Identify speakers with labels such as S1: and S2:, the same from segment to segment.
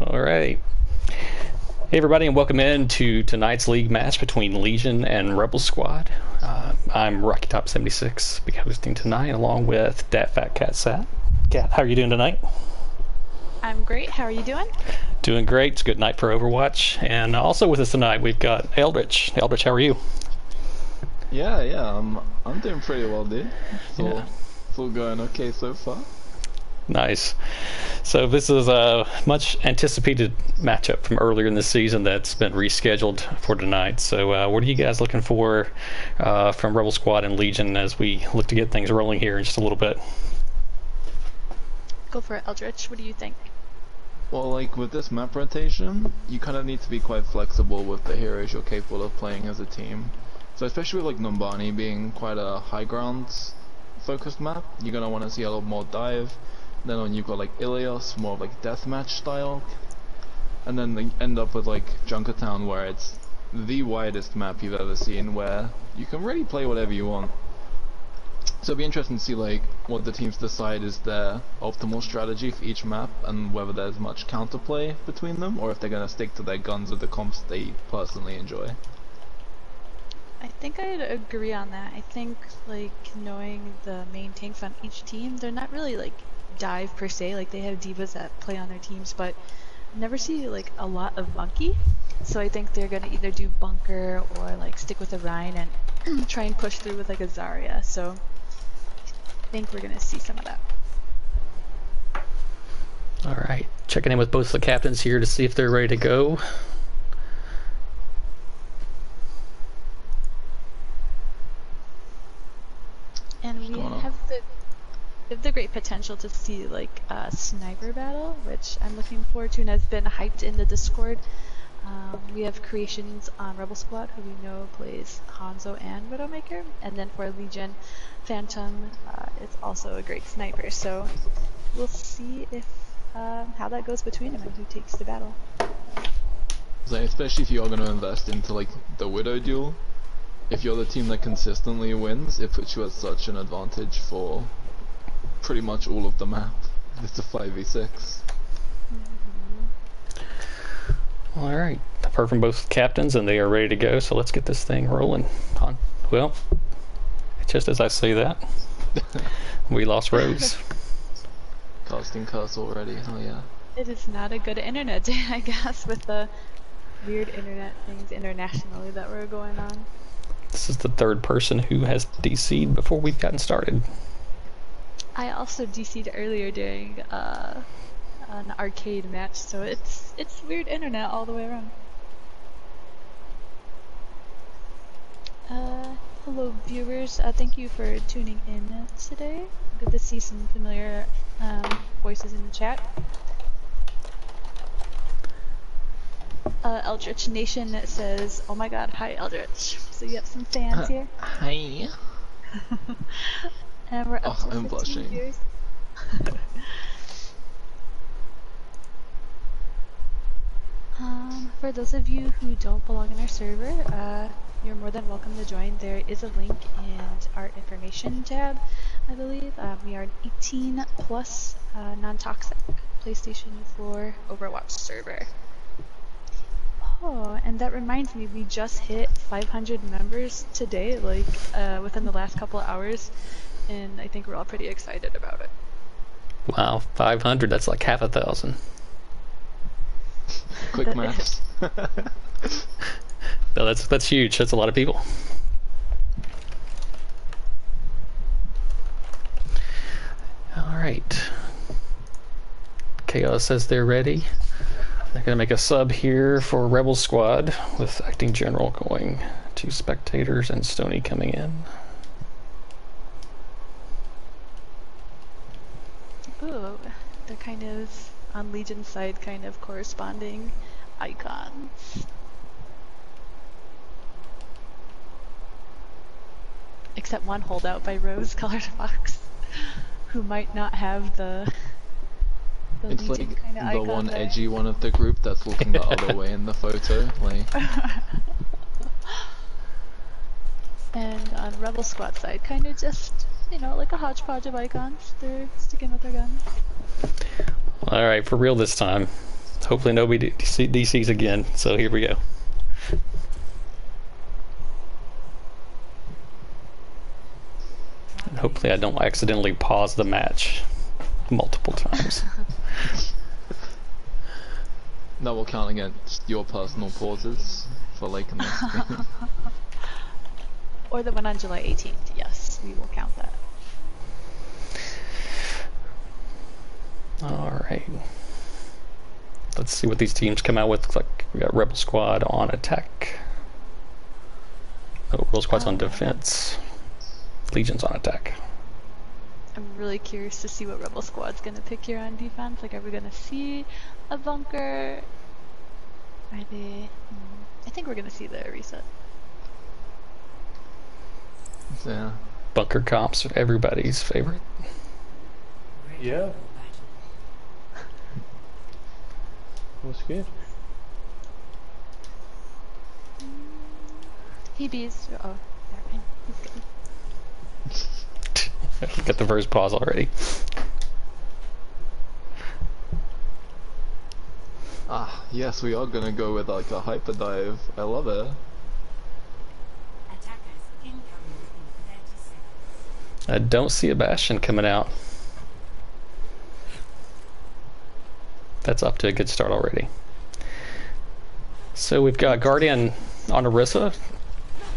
S1: All right. Hey, everybody, and welcome in to tonight's league match between Legion and Rebel Squad. I'm Rocky Top 76, be hosting tonight along with Dat Fat Cat Sat. Cat, how are you doing tonight?
S2: I'm great. How are you doing?
S1: Doing great. It's a good night for Overwatch. And also with us tonight, we've got Eldritch. Eldritch, how are you?
S3: I'm doing pretty well, dude.
S1: Yeah.
S3: It's all going okay so far.
S1: Nice. So this is a much anticipated matchup from earlier in the season that's been rescheduled for tonight. So what are you guys looking for from Rebel Squad and Legion as we look to get things rolling here in just a little bit?
S2: Go for it, Eldritch. What do you think?
S3: Well, like with this map rotation, you kind of need to be quite flexible with the heroes you're capable of playing as a team. So especially with like Numbani being quite a high ground focused map, you're gonna want to see a lot more dive. Then when you've got like Ilios, more of like deathmatch style, and then they end up with like Junkertown, where it's the widest map you've ever seen, where you can really play whatever you want. So it'll be interesting to see like what the teams decide is their optimal strategy for each map, and whether there's much counterplay between them, or if they're gonna stick to their guns with the comps they personally enjoy.
S2: I think I'd agree on that. I think like knowing the main tanks on each team, they're not really like dive per se. Like they have divas that play on their teams, but never see like a lot of monkey. So I think they're gonna either do bunker or like stick with a Rhine and try and push through with like a Zarya. So I think we're gonna see some of that.
S1: All right, checking in with both the captains here to see if they're ready to go.
S2: And we have the great potential to see like a sniper battle, which I'm looking forward to and has been hyped in the Discord. We have Creations on Rebel Squad, who we know plays Hanzo and Widowmaker, and then for Legion, Phantom is also a great sniper. So we'll see if how that goes between them and who takes the battle.
S3: So especially if you are going to invest into like the Widow duel, if you're the team that consistently wins, it puts you at such an advantage for pretty much all of the map. It's a 5v6.
S1: All right, I've heard from both captains and they are ready to go, so let's get this thing rolling. Well, just as I say that, we lost Rose.
S3: Casting curse already, oh yeah.
S2: It is not a good internet day, I guess, with the weird internet things internationally that were going on.
S1: This is the third person who has DC'd before we've gotten started.
S2: I also DC'd earlier during an arcade match, so it's weird internet all the way around. Hello viewers, thank you for tuning in today. Good to see some familiar voices in the chat. Eldritch Nation says, "Oh my God, hi Eldritch." So you have some fans here.
S3: Hi.
S2: And we're up to
S3: I'm
S2: 15
S3: blushing.
S2: viewers. For those of you who don't belong in our server, you're more than welcome to join. There is a link in our information tab, I believe. We are an 18 plus non-toxic PlayStation 4 Overwatch server. Oh, and that reminds me, we just hit 500 members today, like within the last couple of hours, and I think we're all pretty excited about it.
S1: Wow, 500, that's like half a thousand.
S3: Quick maths.
S1: No, that's huge. That's a lot of people. All right. Chaos says they're ready. They're gonna make a sub here for Rebel Squad with Acting General going to spectators and Stony coming in.
S2: Ooh, they're kind of on Legion's side, kind of corresponding icons. Except one holdout by rose-colored fox, who might not have the
S3: It's
S2: Legion
S3: like
S2: kind of
S3: the
S2: icon
S3: one
S2: there.
S3: edgy one of the group that's looking the other way in the photo. Like,
S2: And on Rebel Squad side, kind of just, you know, like a hodgepodge of icons. They're sticking with their guns.
S1: All right, for real this time. Hopefully nobody DCs again. So here we go. And hopefully I don't accidentally pause the match multiple times.
S3: That will count against your personal pauses for like in the stream.
S2: Or the one on July 18th. Yes, we will count that.
S1: Alright. Let's see what these teams come out with. Looks like we got Rebel Squad on attack. Oh, Rebel Squad's on defense. Legion's on attack.
S2: I'm really curious to see what Rebel Squad's gonna pick here on defense. Like, are we gonna see a bunker? Are they? I think we're gonna see the reset.
S3: Yeah.
S1: Bunker comps are everybody's favorite.
S4: Yeah. What's good?
S2: He bees. Oh, never mind. He's good.
S1: Got the first pause already.
S3: Ah, yes, we are gonna go with like a hyper dive. I love it.
S1: I don't see a Bastion coming out. That's up to a good start already. So we've got Guardian on Orisa.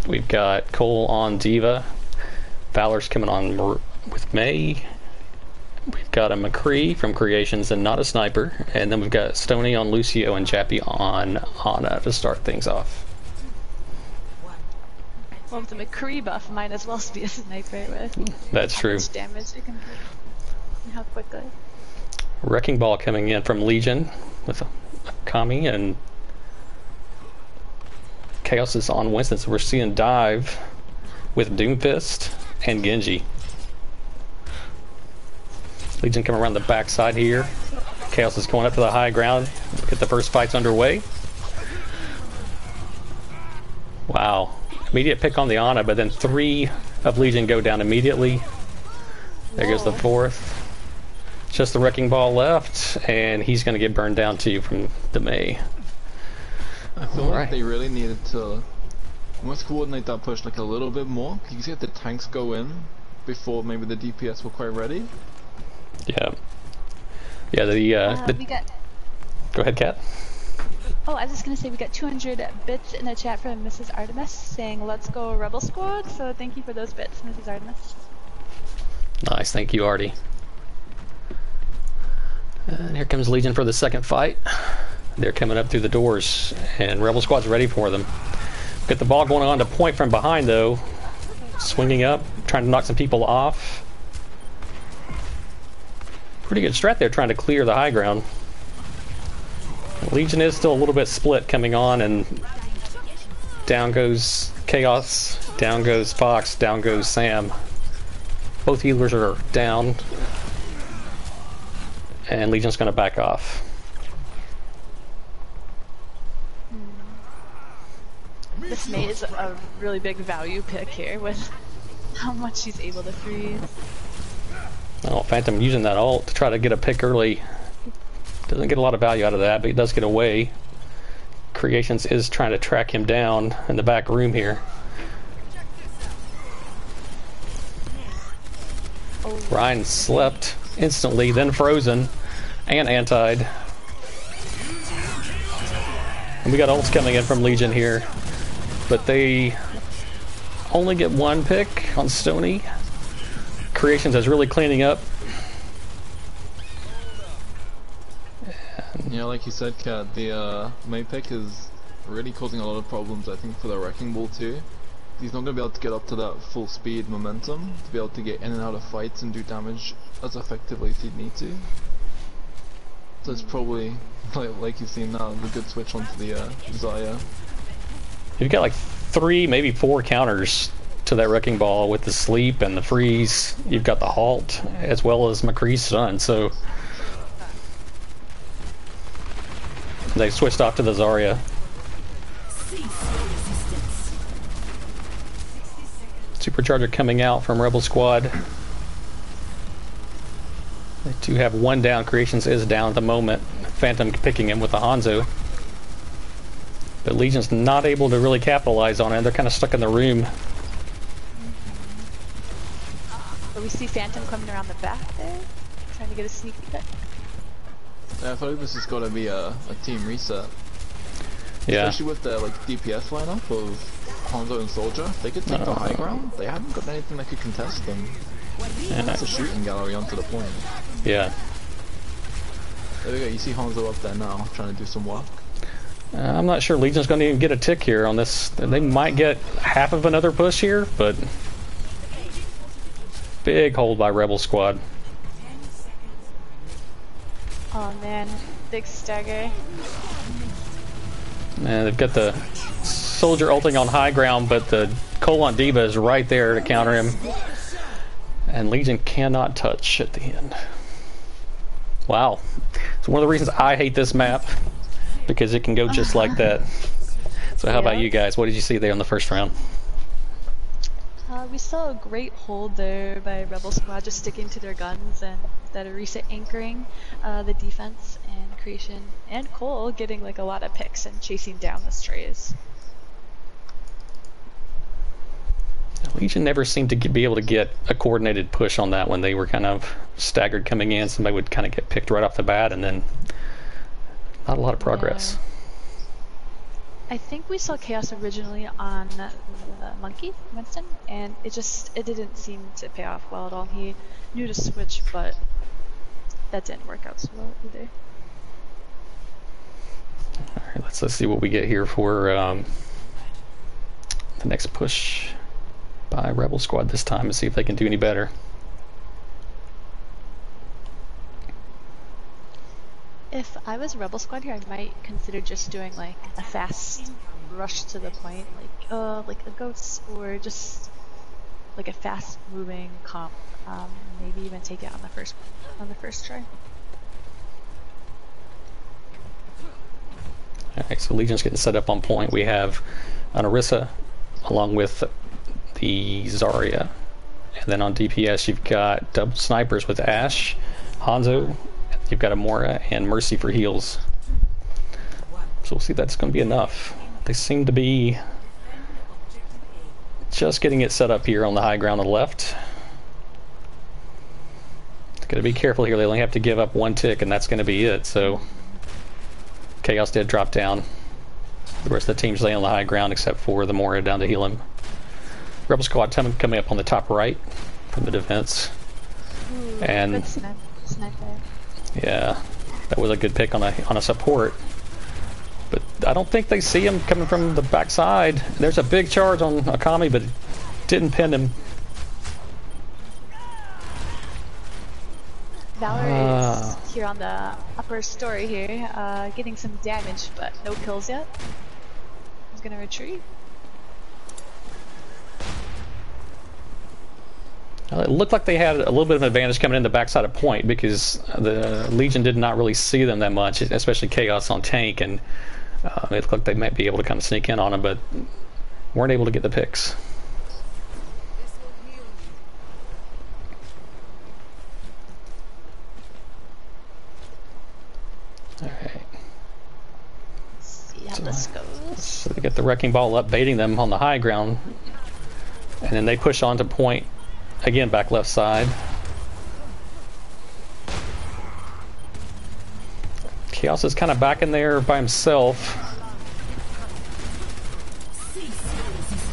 S1: We've got Cole on Diva. Valor's coming on with May. We've got a McCree from Creations and not a sniper. And then we've got Stony on Lucio and Jappy on Ana to start things off.
S2: Well, with the McCree buff, might as well be a sniper with
S1: That's
S2: how
S1: true.
S2: much damage it can do and how quickly.
S1: Wrecking Ball coming in from Legion with Kami, and Chaos is on Winston, so we're seeing Dive with Doomfist and Genji. Legion coming around the backside here. Chaos is going up to the high ground. Get the first fights underway. Wow. Immediate pick on the Ana, but then 3 of Legion go down immediately. There goes the 4th. Just the Wrecking Ball left, and he's going to get burned down too from the May.
S3: I feel like they really needed to almost coordinate that push like a little bit more. You can see if the tanks go in before maybe the DPS were quite ready.
S1: Yeah. Yeah,
S2: We got.
S1: Go ahead, Kat.
S2: Oh, I was just gonna say we got 200 bits in the chat from Mrs. Artemis saying "Let's go Rebel Squad." So thank you for those bits, Mrs. Artemis.
S1: Nice, thank you, Artie. And here comes Legion for the second fight. They're coming up through the doors, and Rebel Squad's ready for them. Get the ball going on to point from behind, though. Swinging up, trying to knock some people off. Pretty good strat there, trying to clear the high ground. Legion is still a little bit split coming on, and down goes Chaos, down goes Fox, down goes Sam. Both healers are down, and Legion's going to back off.
S2: This May is a really big value pick here with how much she's able to freeze.
S1: Oh, Phantom using that ult to try to get a pick early. Doesn't get a lot of value out of that, but he does get away. Creations is trying to track him down in the back room here.
S2: Oh.
S1: Ryan slept instantly, then frozen and antied. And we got ults coming in from Legion here, but they only get 1 pick on Stony. Creations is really cleaning up.
S3: Yeah, like you said, Kat, the May pick is really causing a lot of problems, I think, for the Wrecking Ball too. He's not going to be able to get up to that full speed momentum to be able to get in and out of fights and do damage as effectively as he'd need to. So it's probably, like you've seen now, a good switch onto the Zarya.
S1: You've got like 3, maybe 4 counters to that Wrecking Ball with the sleep and the freeze. You've got the halt as well as McCree's stun, so they switched off to the Zarya. Supercharger coming out from Rebel Squad. They do have 1 down. Creations is down at the moment. Phantom picking him with the Hanzo. But Legion's not able to really capitalize on it. They're kind of stuck in the room.
S2: But we see Phantom coming around the back there, trying to get a sneaky pick.
S3: Yeah, I feel like this is gonna be a team reset.
S1: Yeah.
S3: Especially with the like DPS lineup of Hanzo and Soldier. They could take the high ground. They haven't got anything that could contest them. And that's a shooting gallery onto the point.
S1: Yeah.
S3: There we go, you see Hanzo up there now, trying to do some work.
S1: I'm not sure Legion's going to even get a tick here on this. They might get half of another push here, but big hold by Rebel Squad.
S2: Oh man, big stagger.
S1: And they've got the Soldier ulting on high ground, but the Colon Diva is right there to counter him. And Legion cannot touch at the end. Wow. It's one of the reasons I hate this map, because it can go just like that. So how about you guys? What did you see there in the first round?
S2: We saw a great hold there by Rebel Squad, just sticking to their guns, and that Arisa anchoring the defense, and Creation and Cole getting like a lot of picks and chasing down the strays.
S1: Legion never seemed to be able to get a coordinated push on that when they were kind of staggered coming in. Somebody would kind of get picked right off the bat, and then not a lot of progress.
S2: Yeah. I think we saw Chaos originally on Monkey, Winston, and it didn't seem to pay off well at all. He knew to switch, but that didn't work out so well either.
S1: Alright, let's see what we get here for the next push by Rebel Squad this time and see if they can do any better.
S2: If I was Rebel Squad here, I might consider just doing like a fast rush to the point, like a Ghost, or just like a fast moving comp. Maybe even take it on the first try.
S1: Alright, so Legion's getting set up on point. We have an Orisa along with the Zarya. And then on DPS you've got double snipers with Ashe, Hanzo, you've got Amora, and Mercy for heals. So we'll see if that's going to be enough. They seem to be just getting it set up here on the high ground on the left. Gotta be careful here, they only have to give up one tick and that's going to be it. So Chaos did drop down. The rest of the team's laying on the high ground except for the Mora down to heal him. Rebel Squad coming up on the top right from the defense.
S2: Ooh,
S1: and
S2: good sniper.
S1: Yeah, that was a good pick on a support. But I don't think they see him coming from the backside. There's a big charge on Akami, but it didn't pin him.
S2: Valor is here on the upper story here, getting some damage, but no kills yet. He's gonna retreat.
S1: It looked like they had a little bit of an advantage coming in the backside of point because the Legion did not really see them that much, especially Chaos on tank, and it looked like they might be able to kind of sneak in on them, but weren't able to get the picks. Alright.
S2: See how this goes.
S1: So they get the Wrecking Ball up, baiting them on the high ground, and then they push on to point. Again, back left side. Chaos is kind of back in there by himself.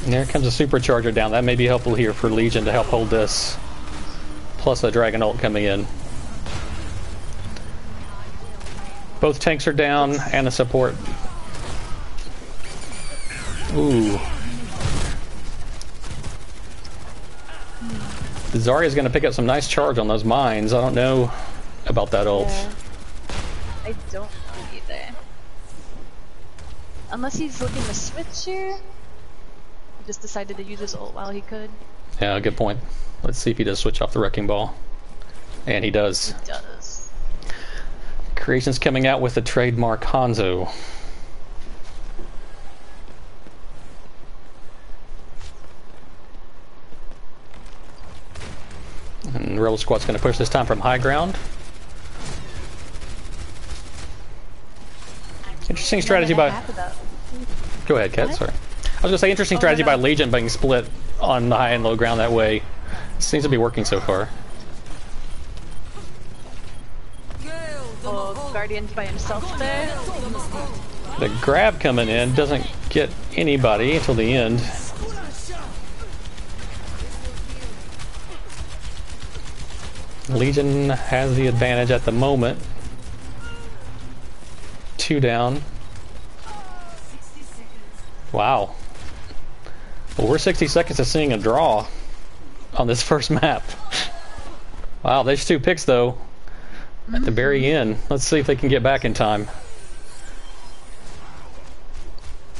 S1: And there comes a supercharger down. That may be helpful here for Legion to help hold this. Plus a Dragon ult coming in. Both tanks are down and a support. Ooh. Zarya's going to pick up some nice charge on those mines. I don't know about that ult.
S2: Yeah. I don't know either. Unless he's looking to switch here. He just decided to use his ult while he could.
S1: Yeah, good point. Let's see if he does switch off the Wrecking Ball. And he does.
S2: He does.
S1: Creation's coming out with the trademark Hanzo. And Rebel Squad's going to push this time from high ground. Interesting strategy by... Go ahead, Kat, sorry. I was going to say, interesting strategy by Legion being split on the high and low ground that way. Seems to be working so far.
S2: Oh, Guardian's by himself there.
S1: The grab coming in doesn't get anybody until the end. Legion has the advantage at the moment. 2 down. Wow. Well, we're 60 seconds to seeing a draw on this first map. Wow, there's 2 picks though at the very end. Let's see if they can get back in time.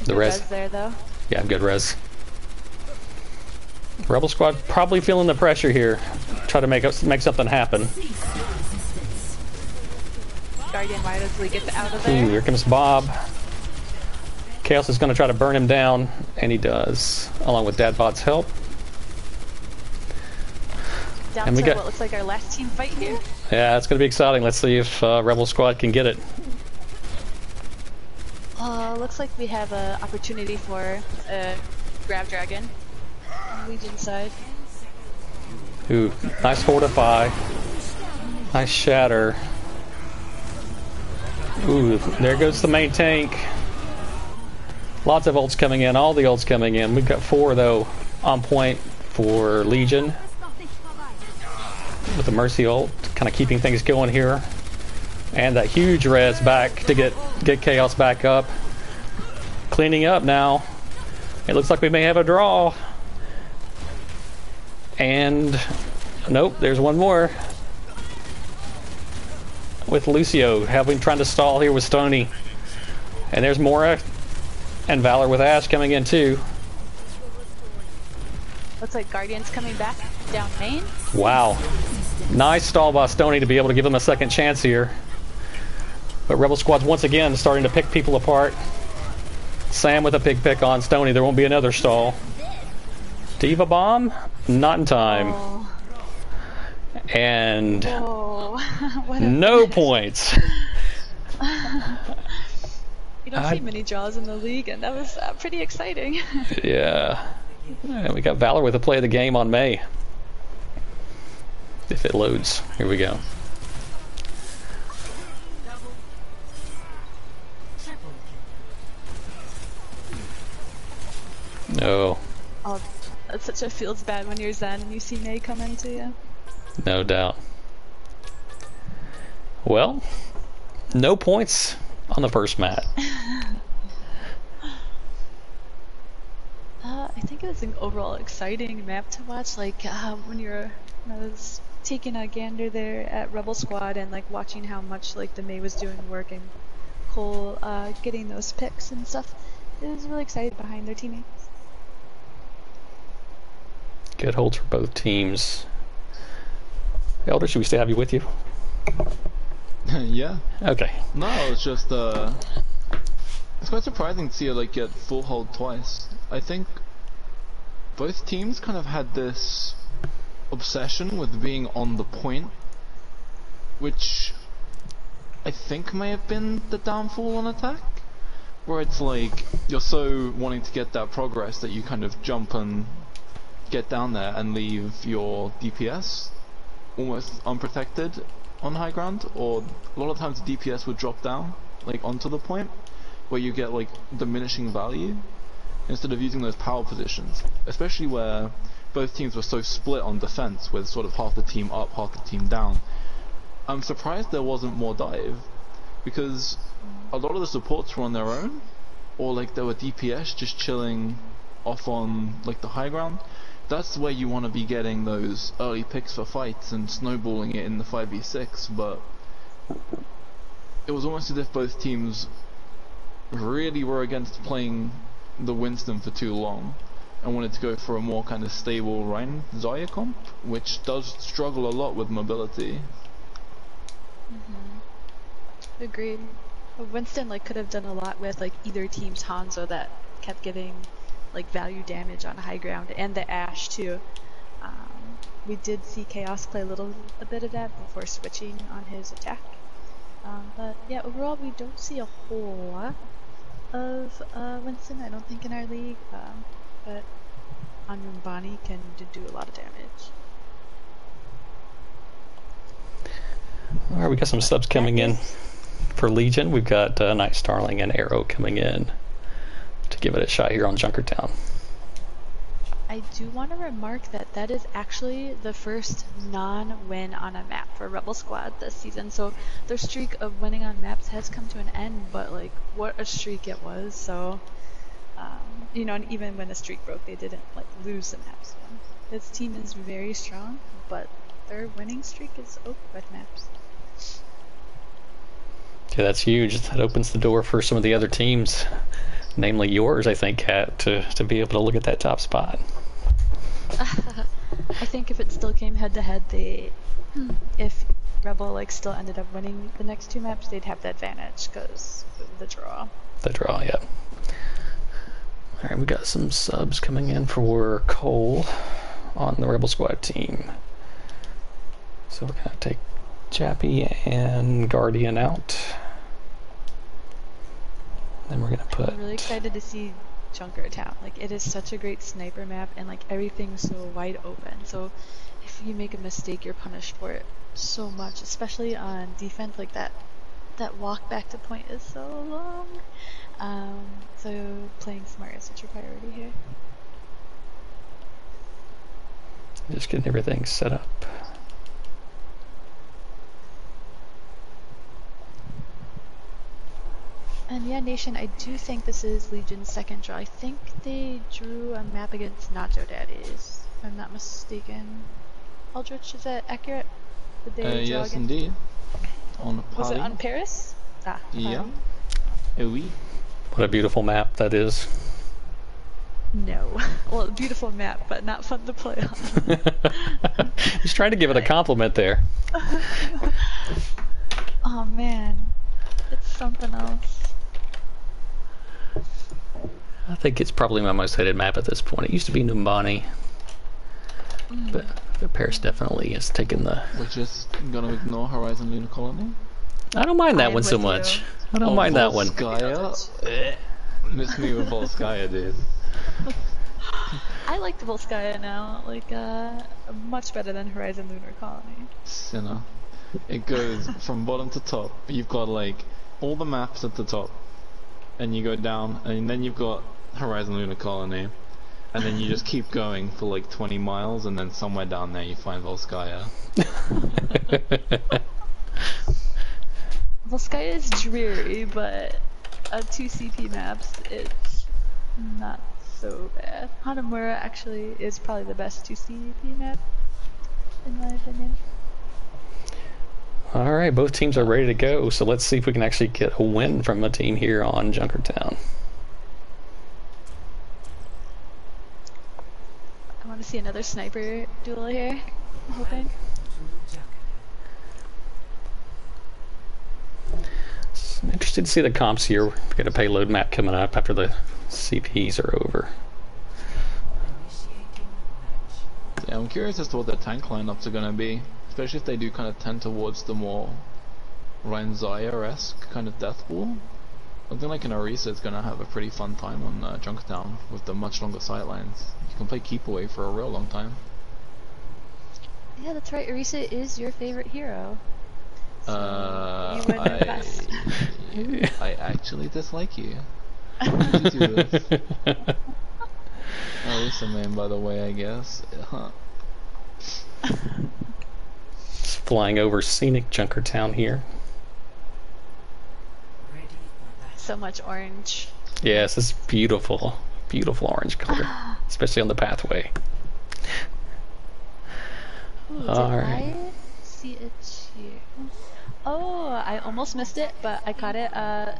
S1: The res
S2: there though.
S1: Yeah, good res. Rebel Squad probably feeling the pressure here. Try to make something happen.
S2: Guardian wirelessly gets out of there.
S1: Ooh, here comes Bob. Chaos is going to try to burn him down, and he does, along with Dadbot's help.
S2: Down
S1: and we
S2: to
S1: got
S2: what looks like our last team fight here.
S1: Yeah, it's going to be exciting. Let's see if Rebel Squad can get it.
S2: Looks like we have an opportunity for a Grab Dragon on Legion side.
S1: Ooh, nice fortify. Nice shatter. Ooh, there goes the main tank. Lots of ults coming in, all the ults coming in. We've got 4 though on point for Legion. With the Mercy ult, kind of keeping things going here. And that huge res back to get Chaos back up. Cleaning up now. It looks like we may have a draw. And nope, there's one more. With Lucio trying to stall here with Stony. And there's Mora and Valor with Ash coming in too.
S2: Looks like Guardian's coming back down main.
S1: Wow. Nice stall by Stony to be able to give him a second chance here. But Rebel Squad's once again starting to pick people apart. Sam with a big pick on Stony. There won't be another stall. Diva Bomb? Not in time.
S2: Oh.
S1: And
S2: Whoa.
S1: no points.
S2: You don't see many draws in the league, and that was pretty exciting.
S1: Yeah. And we got Valor with a play of the game on May. If it loads. Here we go. No.
S2: Oh, that's such a feels bad when you're Zen and you see May come into you.
S1: No doubt. Well, no points on the first mat.
S2: I think it was an overall exciting map to watch. Like when I was taking a gander there at Rebel Squad and like watching how much like the May was doing work and Cole getting those picks and stuff. It was really excited behind their teammates.
S1: Good holds for both teams. Elder, should we still have you with you?
S3: Yeah.
S1: Okay.
S3: No, it's just it's quite surprising to see her like get full hold twice. I think both teams kind of had this obsession with being on the point, which I think may have been the downfall on attack, where it's like you're so wanting to get that progress that you kind of jump and get down there and leave your DPS almost unprotected on high ground, or a lot of times the DPS would drop down like onto the point where you get like diminishing value instead of using those power positions, especially where both teams were so split on defense with sort of half the team up, half the team down. I'm surprised there wasn't more dive, because a lot of the supports were on their own, or like there were DPS just chilling off on like the high ground. That's where you want to be getting those early picks for fights and snowballing it in the 5v6, but it was almost as if both teams really were against playing the Winston for too long and wanted to go for a more kind of stable Rein Zarya comp, which does struggle a lot with mobility.
S2: Agreed. Winston like could have done a lot with like either team's Hanzo that kept getting like value damage on high ground, and the Ashe too. We did see Chaos play a bit of that before switching on his attack. But yeah, overall we don't see a whole lot of Winston, I don't think, in our league. But Anumbani can do a lot of damage.
S1: Alright, we got some subs coming in for Legion. We've got Night Starling and Arrow coming in to give it a shot here on Junkertown.
S2: I do want to remark that that is actually the first non-win on a map for Rebel Squad this season. So their streak of winning on maps has come to an end, but like what a streak it was. So you know, and even when the streak broke, they didn't like lose the maps. So this team is very strong, but their winning streak is over with maps.
S1: Yeah, that's huge. That opens the door for some of the other teams, namely yours, I think, Kat, to be able to look at that top spot.
S2: I think if it still came head to head, if Rebel like still ended up winning the next two maps, they'd have the advantage because of the draw.
S1: The draw, yeah. All right, we got some subs coming in for Cole on the Rebel Squad team. So we're gonna take Chappie and Guardian out. Then we're gonna put.
S2: I'm really excited to see Junkertown. Like, it is such a great sniper map, and like everything's so wide open. So if you make a mistake, you're punished for it so much, especially on defense. Like that walk back to point is so long. So playing smart is such a priority here.
S1: Just getting everything set up.
S2: And yeah, Nation, I do think this is Legion's second draw. I think they drew a map against Nacho Daddies, if I'm not mistaken. Aldrich, is that accurate? Did they draw
S3: yes,
S2: against...
S3: indeed. On the party.
S2: Was it on Paris? Ah,
S3: Yeah.
S2: party.
S3: Oui.
S1: What a beautiful map that is.
S2: No. Well, beautiful map, but not fun to play on.
S1: Just trying to give it a compliment there.
S2: Oh man, it's something else.
S1: I think it's probably my most hated map at this point. It used to be Numbani, but Paris definitely has taken the...
S3: We're just gonna ignore Horizon Lunar Colony.
S1: I don't mind that
S2: I'm
S1: one so
S2: with
S1: much.
S2: you.
S1: I don't mind that one.
S3: Volskaya? Miss me with Volskaya, dude.
S2: I like the Volskaya now, like much better than Horizon Lunar Colony.
S3: Sinner. It goes from bottom to top. You've got like all the maps at the top, and you go down, and then you've got Horizon Lunar Colony, and then you just keep going for like 20 miles, and then somewhere down there you find Volskaya.
S2: Volskaya is dreary, but 2 CP maps, it's not so bad. Hanamura actually is probably the best 2 CP map, in my opinion.
S1: Alright, both teams are ready to go, so let's see if we can actually get a win from a team here on Junkertown.
S2: I want to see another sniper duel here, I'm hoping.
S1: I'm interested to see the comps here. We've got a payload map coming up after the CPs are over.
S3: Yeah, I'm curious as to what their tank lineups are gonna be, especially if they do kind of tend towards the more Renzaya-esque kind of death ball. Something like an Orisa is gonna have a pretty fun time on Junkertown with the much longer sightlines. You can play keep away for a real long time.
S2: Yeah, that's right, Orisa is your favorite hero. So you would know best.
S3: I actually dislike you. Why did you do this? Orisa main, by the way, I guess. Huh.
S1: Just flying over scenic Junkertown here.
S2: So much orange.
S1: Yes, it's beautiful, beautiful orange color, especially on the pathway.
S2: Ooh, did
S1: Alright.
S2: I see it here? Oh, I almost missed it, but I caught it.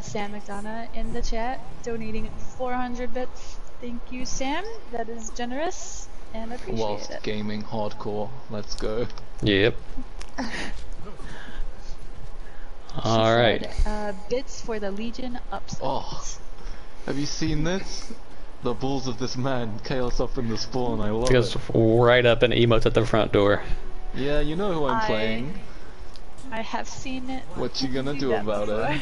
S2: Sam McDonough in the chat donating 400 bits. Thank you, Sam. That is generous and appreciate
S3: Whilst
S2: it.
S3: gaming hardcore, let's go.
S1: Yep. Alright.
S2: Bits for the Legion upset.
S3: Oh, have you seen this? The balls of this man, chaos up in the spawn, I love
S1: Goes
S3: it.
S1: right up and emotes at the front door.
S3: Yeah, you know who I'm
S2: I-
S3: playing.
S2: I have seen it.
S3: What you gonna do about it?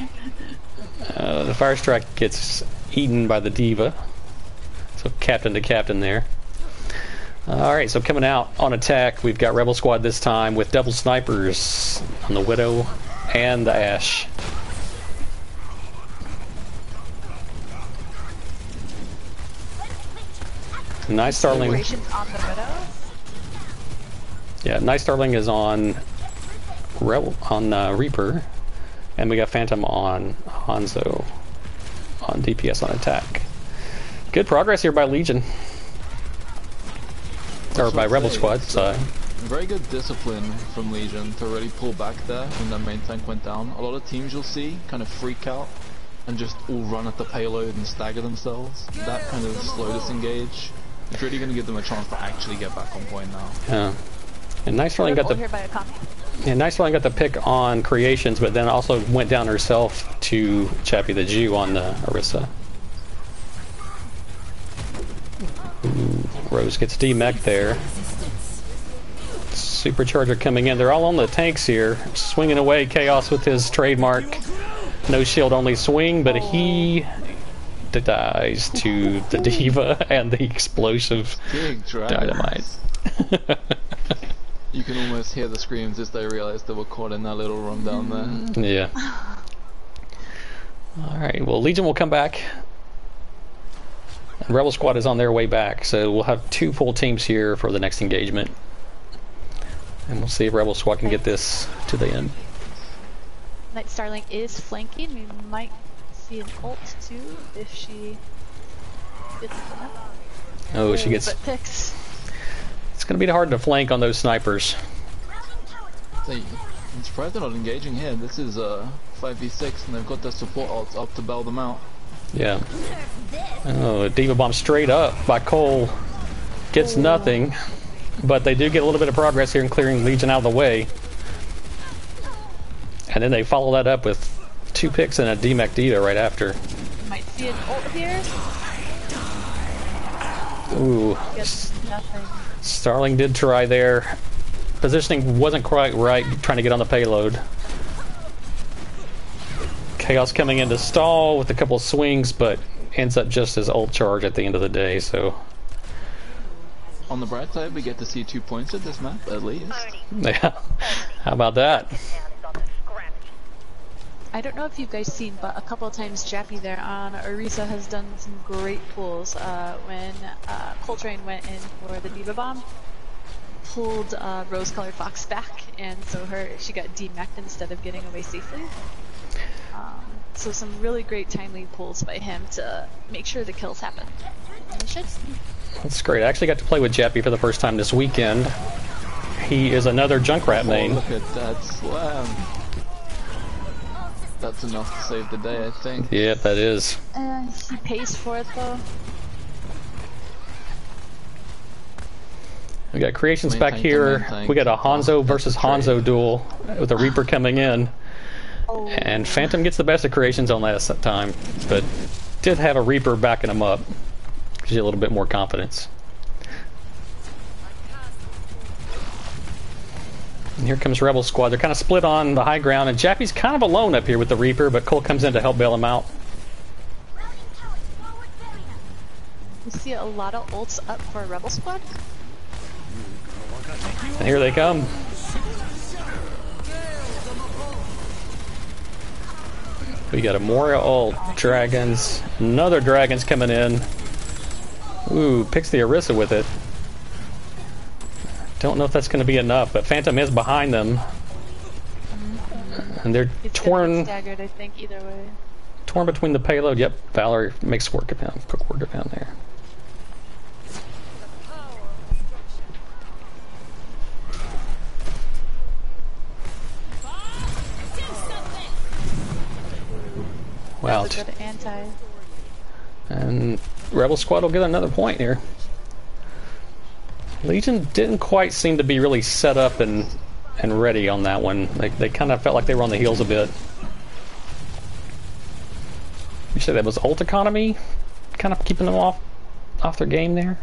S1: The Fire Strike gets eaten by the Diva. So captain to captain there. Alright, so coming out on attack, we've got Rebel Squad this time with double snipers on the Widow and the Ashe. Nice Starling.
S2: On the Widow?
S1: Yeah, Nice Starling is on Reaper, and we got Phantom on Hanzo on DPS on attack. Good progress here by Legion. Or by Rebel Squad, sorry.
S3: Very good discipline from Legion to really pull back there when their main tank went down. A lot of teams you'll see kind of freak out and just all run at the payload and stagger themselves. That kind of slow disengage is really going to give them a chance to actually get back on point now.
S1: Yeah. And Nice Starling got Nice Starling got the pick on creations, but then also went down herself to Chappie the Jew on the Orisa. Ooh, Rose gets demech there. Supercharger coming in. They're all on the tanks here. Swinging away Chaos with his trademark no shield only swing, but he dies to the Diva and the explosive dynamite.
S3: You can almost hear the screams as they realize they were caught in that little room down there.
S1: Yeah. Alright, well Legion will come back. And Rebel Squad is on their way back, so we'll have two full teams here for the next engagement. And we'll see if Rebel Squad can get this to the end.
S2: Night Starling is flanking. We might see an ult too if she gets enough.
S1: Oh, she gets...
S2: picks.
S1: It's going to be hard to flank on those snipers.
S3: I'm surprised they're not engaging here. This is 5v6 and they've got their support ults up to bail them out.
S1: Yeah. Oh, a Diva Bomb straight up by Cole. Gets nothing. But they do get a little bit of progress here in clearing Legion out of the way. And then they follow that up with two picks and a demech Diva right after.
S2: Might see an ult here.
S1: Ooh.
S2: Gets nothing.
S1: Starling did try there. Positioning wasn't quite right, trying to get on the payload. Chaos coming in to stall with a couple of swings, but ends up just as ult charge at the end of the day, so...
S3: On the bright side, we get to see 2 points at this map, at least.
S1: Yeah, how about that?
S2: I don't know if you guys seen, but a couple of times Jappy there on Orisa has done some great pulls. When Coltrane went in for the Diva Bomb, pulled Rose-Colored Fox back, and so she got demeched instead of getting away safely. So some really great timely pulls by him to make sure the kills happen. And they should.
S1: That's great. I actually got to play with Jappy for the first time this weekend. He is another Junkrat main.
S3: Look at that slam. That's enough to save the day, I think.
S1: Yep, that is.
S2: He pays for it though.
S1: We got creations back here. We got a Hanzo versus Hanzo duel with a Reaper coming in.
S2: Oh.
S1: And Phantom gets the best of creations on last time, but did have a Reaper backing him up. Gives you a little bit more confidence. And here comes Rebel Squad. They're kind of split on the high ground, and Jappy's kind of alone up here with the Reaper, but Cole comes in to help bail him out.
S2: We see a lot of ults up for Rebel Squad.
S1: And here they come. We got a Moria ult, dragons, another dragons coming in. Ooh, picks the Orisa with it. Don't know if that's going to be enough, but Phantom is behind them. And they're torn.
S2: Staggered, I think, either way.
S1: Torn between the payload. Yep, Valor makes work of him. Quick work of him there. Wow.
S2: That's a good anti.
S1: And Rebel Squad will get another point here. Legion didn't quite seem to be really set up and ready on that one. They kind of felt like they were on the heels a bit. You said that was ult economy kind of keeping them off their game there?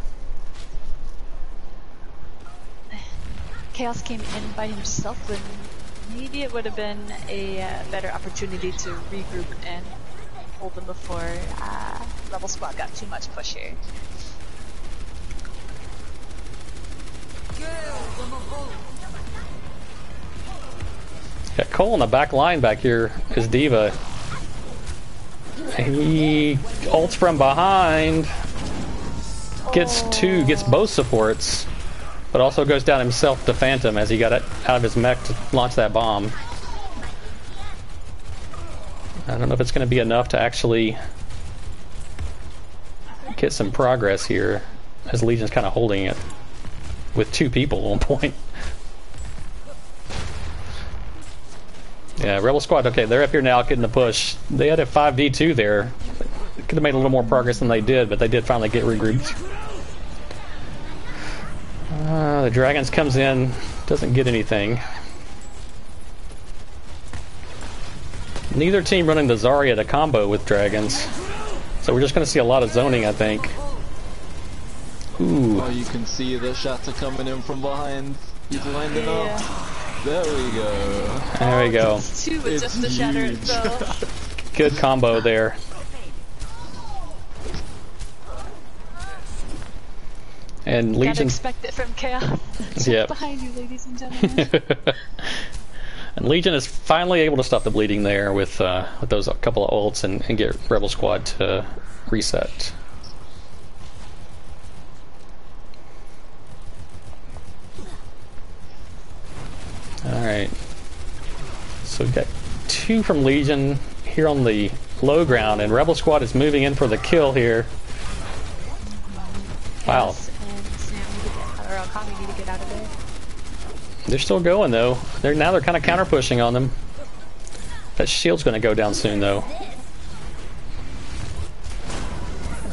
S2: Chaos came in by himself when Maybe it would have been a better opportunity to regroup and hold them before Rebel Squad got too much push here.
S1: Got Cole on the back line back here is D.Va. He ults from behind. Gets both supports, but also goes down himself to Phantom as he got it out of his mech to launch that bomb. I don't know if it's going to be enough to actually get some progress here, as Legion's kind of holding it with 2 people at one point. Yeah, Rebel Squad, okay, they're up here now getting the push. They had a 5v2 there. Could have made a little more progress than they did, but they did finally get regrouped. The Dragons comes in, doesn't get anything. Neither team running the Zarya to combo with Dragons. So we're just going to see a lot of zoning, I think. Ooh.
S3: Oh, you can see the shots are coming in from behind. He's winding up. There we go.
S1: There we go.
S2: Two with just the shatter itself.
S1: Good combo there. And Legion.
S2: Gotta expect it from Chaos.
S1: Yep.
S2: Behind you, ladies and gentlemen.
S1: And Legion is finally able to stop the bleeding there with those couple of ults and get Rebel Squad to reset. Alright. So we've got 2 from Legion here on the low ground, and Rebel Squad is moving in for the kill here. Wow.
S2: Yes, and Sam or Kami need to get out of there.
S1: They're still going though. They're kind of counter pushing on them. That shield's going to go down soon though.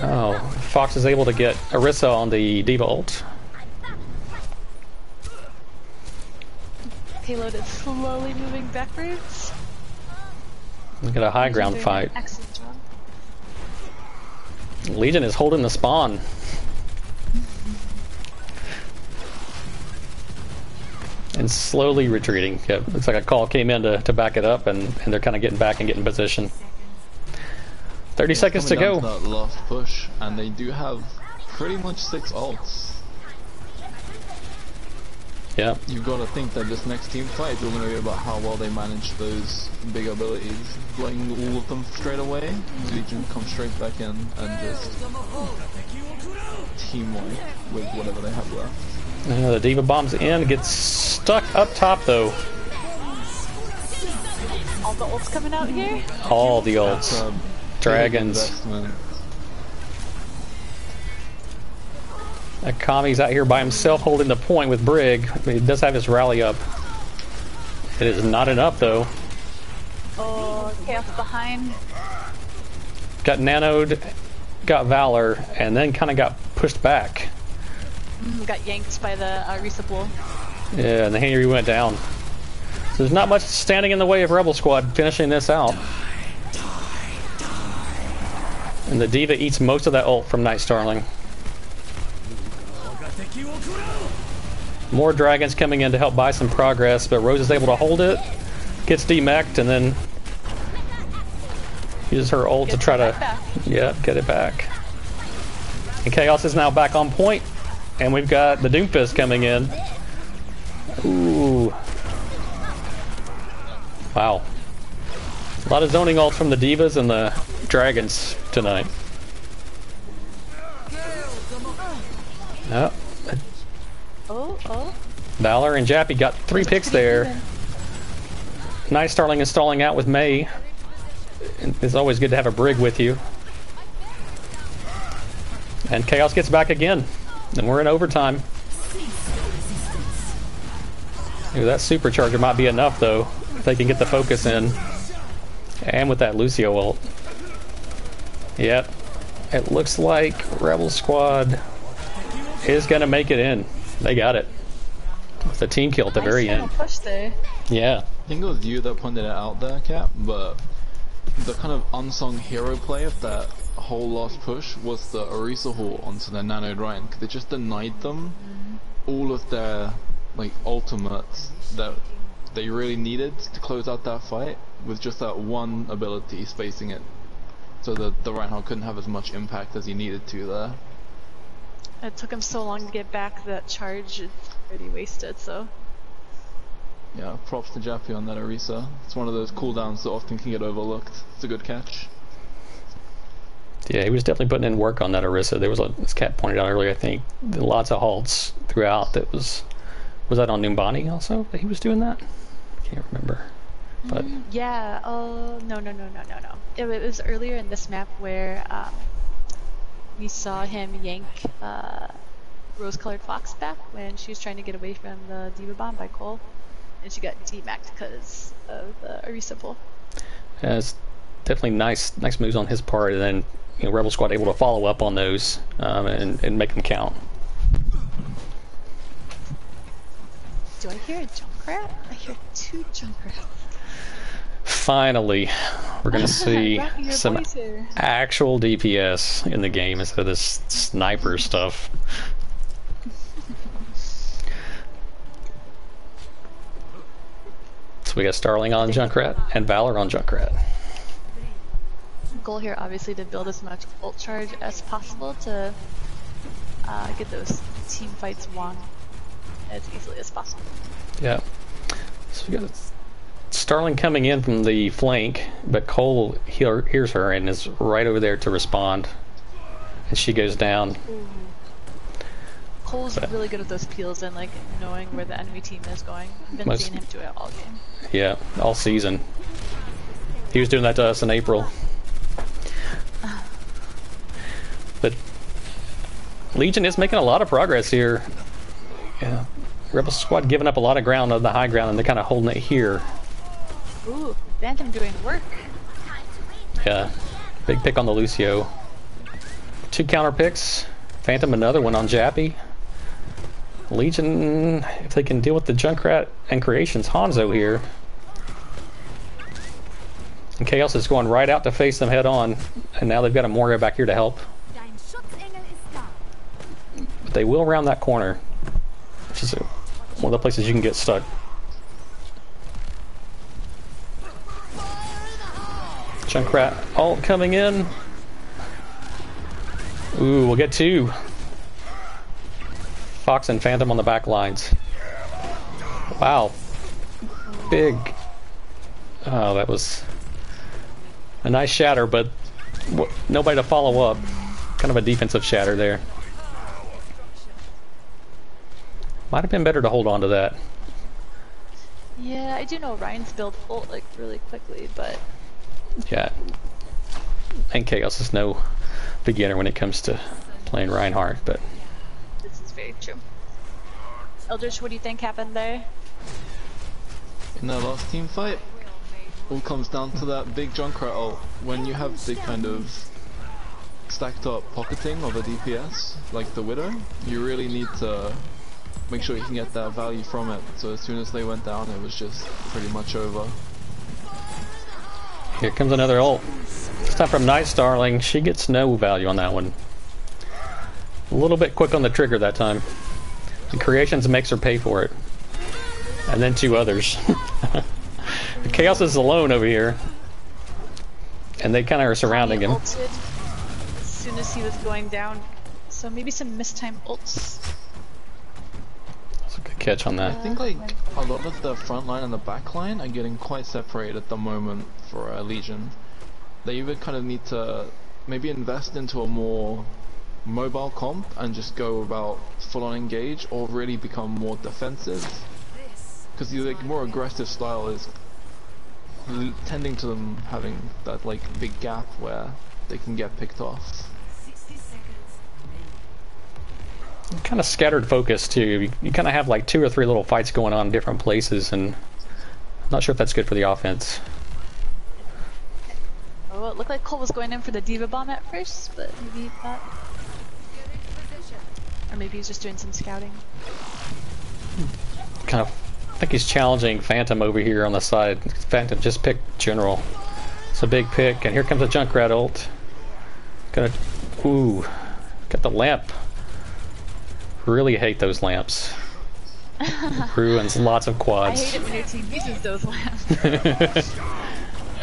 S1: Oh, Fox is able to get Orisa on the D.Va ult.
S2: Payload is slowly moving backwards.
S1: Look at a high ground fight.
S2: Excellent job.
S1: Legion is holding the spawn. And slowly retreating. Yeah, looks like a call came in to back it up, and they're kind of getting back and getting position. 30 seconds to go.
S3: That last push, and they do have pretty much 6 ults.
S1: Yeah.
S3: You've got to think that this next team fight is going to be about how well they manage those big abilities. Blowing all of them straight away, Legion comes straight back in and just team-wipe with whatever they have left.
S1: The D.Va bombs in, gets stuck up top though.
S2: All the ults coming out here?
S1: All the ults. Dragons. Kami's out here by himself holding the point with Brig. He does have his rally up. It is not enough though.
S2: Oh, Chaos behind.
S1: Got nanoed, got Valor, and then kind of got pushed back.
S2: Got yanked by the Resupply.
S1: Yeah, and the Henry went down. So there's not much standing in the way of Rebel Squad finishing this out. And the D.Va eats most of that ult from Night Starling. More dragons coming in to help buy some progress, but Rose is able to hold it, gets demeched, and then uses her ult to try to get it back. And Chaos is now back on point, and we've got the Doomfist coming in. Ooh. Wow. A lot of zoning ults from the Divas and the Dragons tonight.
S2: Oh.
S1: Valor and Jappy got 3 picks there. Night Starling is stalling out with Mei. It's always good to have a Brig with you. And Chaos gets back again. And we're in overtime. Ooh, that supercharger might be enough though, if they can get the focus in. And with that Lucio ult. Yep. It looks like Rebel Squad is going to make it in. They got it. It's a team kill at the very end.
S2: Push there.
S1: Yeah.
S3: I think it was you that pointed it out there, Cap, but the kind of unsung hero play of that whole last push was the Orisa Hall onto the nanoed Ryan, because it just denied them all of their like ultimates that that you really needed to close out that fight with just that one ability spacing it, so that the Reinhardt couldn't have as much impact as he needed to there.
S2: It took him so long to get back that charge, it's already wasted, so.
S3: Yeah, props to Jappy on that Orisa. It's one of those cooldowns that often can get overlooked. It's a good catch.
S1: Yeah, he was definitely putting in work on that Orisa. There was, as Kat pointed out earlier, I think, lots of halts throughout. That was that on Numbani also that he was doing that? Can't remember. But
S2: yeah, no. It was earlier in this map where we saw him yank Rose-Colored Fox back when she was trying to get away from the Diva Bomb by Cole, and she got demacked because of the Orisa pull.
S1: Yeah, it's definitely nice moves on his part, and then Rebel Squad able to follow up on those and make them count.
S2: Do I hear a Junkrat? I hear 2 Junkrats.
S1: Finally, we're going to see some actual DPS in the game instead of this sniper stuff. So we got Starling on Junkrat and Valor on Junkrat.
S2: Goal here obviously to build as much ult charge as possible to get those team fights won as easily as possible.
S1: Yeah. So we got Starling coming in from the flank, but Cole hears her and is right over there to respond. And she goes down.
S2: Ooh. Cole's really good at those peels and like knowing where the enemy team is going. I've been seeing him do it all game.
S1: Yeah, all season. He was doing that to us in April. But Legion is making a lot of progress here. Yeah. Rebel Squad giving up a lot of ground on the high ground, and they're kind of holding it here.
S2: Ooh, Phantom doing work.
S1: Yeah, big pick on the Lucio. 2 counter picks. Phantom another one on Jappy. Legion, if they can deal with the Junkrat and Creations Hanzo here. And Chaos is going right out to face them head on, and now they've got a Moria back here to help. But they will round that corner, which is one of the places you can get stuck. Junkrat ult coming in. Ooh, we'll get 2. Fox and Phantom on the back lines. Wow. Big. Oh, that was a nice shatter, but nobody to follow up. Kind of a defensive shatter there. Might have been better to hold on to that.
S2: Yeah, I do know Ryan's build ult like really quickly, but
S1: yeah. And Chaos is no beginner when it comes to playing Reinhardt, but
S2: this is very true. Eldritch, what do you think happened there?
S3: In that last team fight, all comes down to that big Junkrat ult. When you have the kind of stacked up pocketing of a DPS, like the Widow, you really need to make sure you can get that value from it. So as soon as they went down, it was just pretty much over.
S1: Here comes another ult. This time from Night Starling. She gets no value on that one. A little bit quick on the trigger that time. The Creations makes her pay for it. And then 2 others. The Chaos is alone over here. And they kind of are surrounding him.
S2: Ulted as soon as he was going down. So maybe some mistimed ults.
S1: That's a good catch on that.
S3: I think like a lot of the front line and the back line are getting quite separated at the moment for Legion. They either kind of need to maybe invest into a more mobile comp and just go about full-on engage, or really become more defensive. Because the like, more aggressive style is tending to them having that like big gap where they can get picked off.
S1: Kind of scattered focus too. You kind of have like 2 or 3 little fights going on in different places, and I'm not sure if that's good for the offense.
S2: Oh, it looked like Cole was going in for the Diva Bomb at first, but maybe he thought... Or maybe he's just doing some scouting.
S1: Kind of, I think he's challenging Phantom over here on the side. Phantom just picked General. It's a big pick, and here comes a Junkrat ult. Gonna, ooh, got the lamp. Really hate those lamps. Ruins lots of
S2: I
S1: quads.
S2: hate it when your team uses those lamps.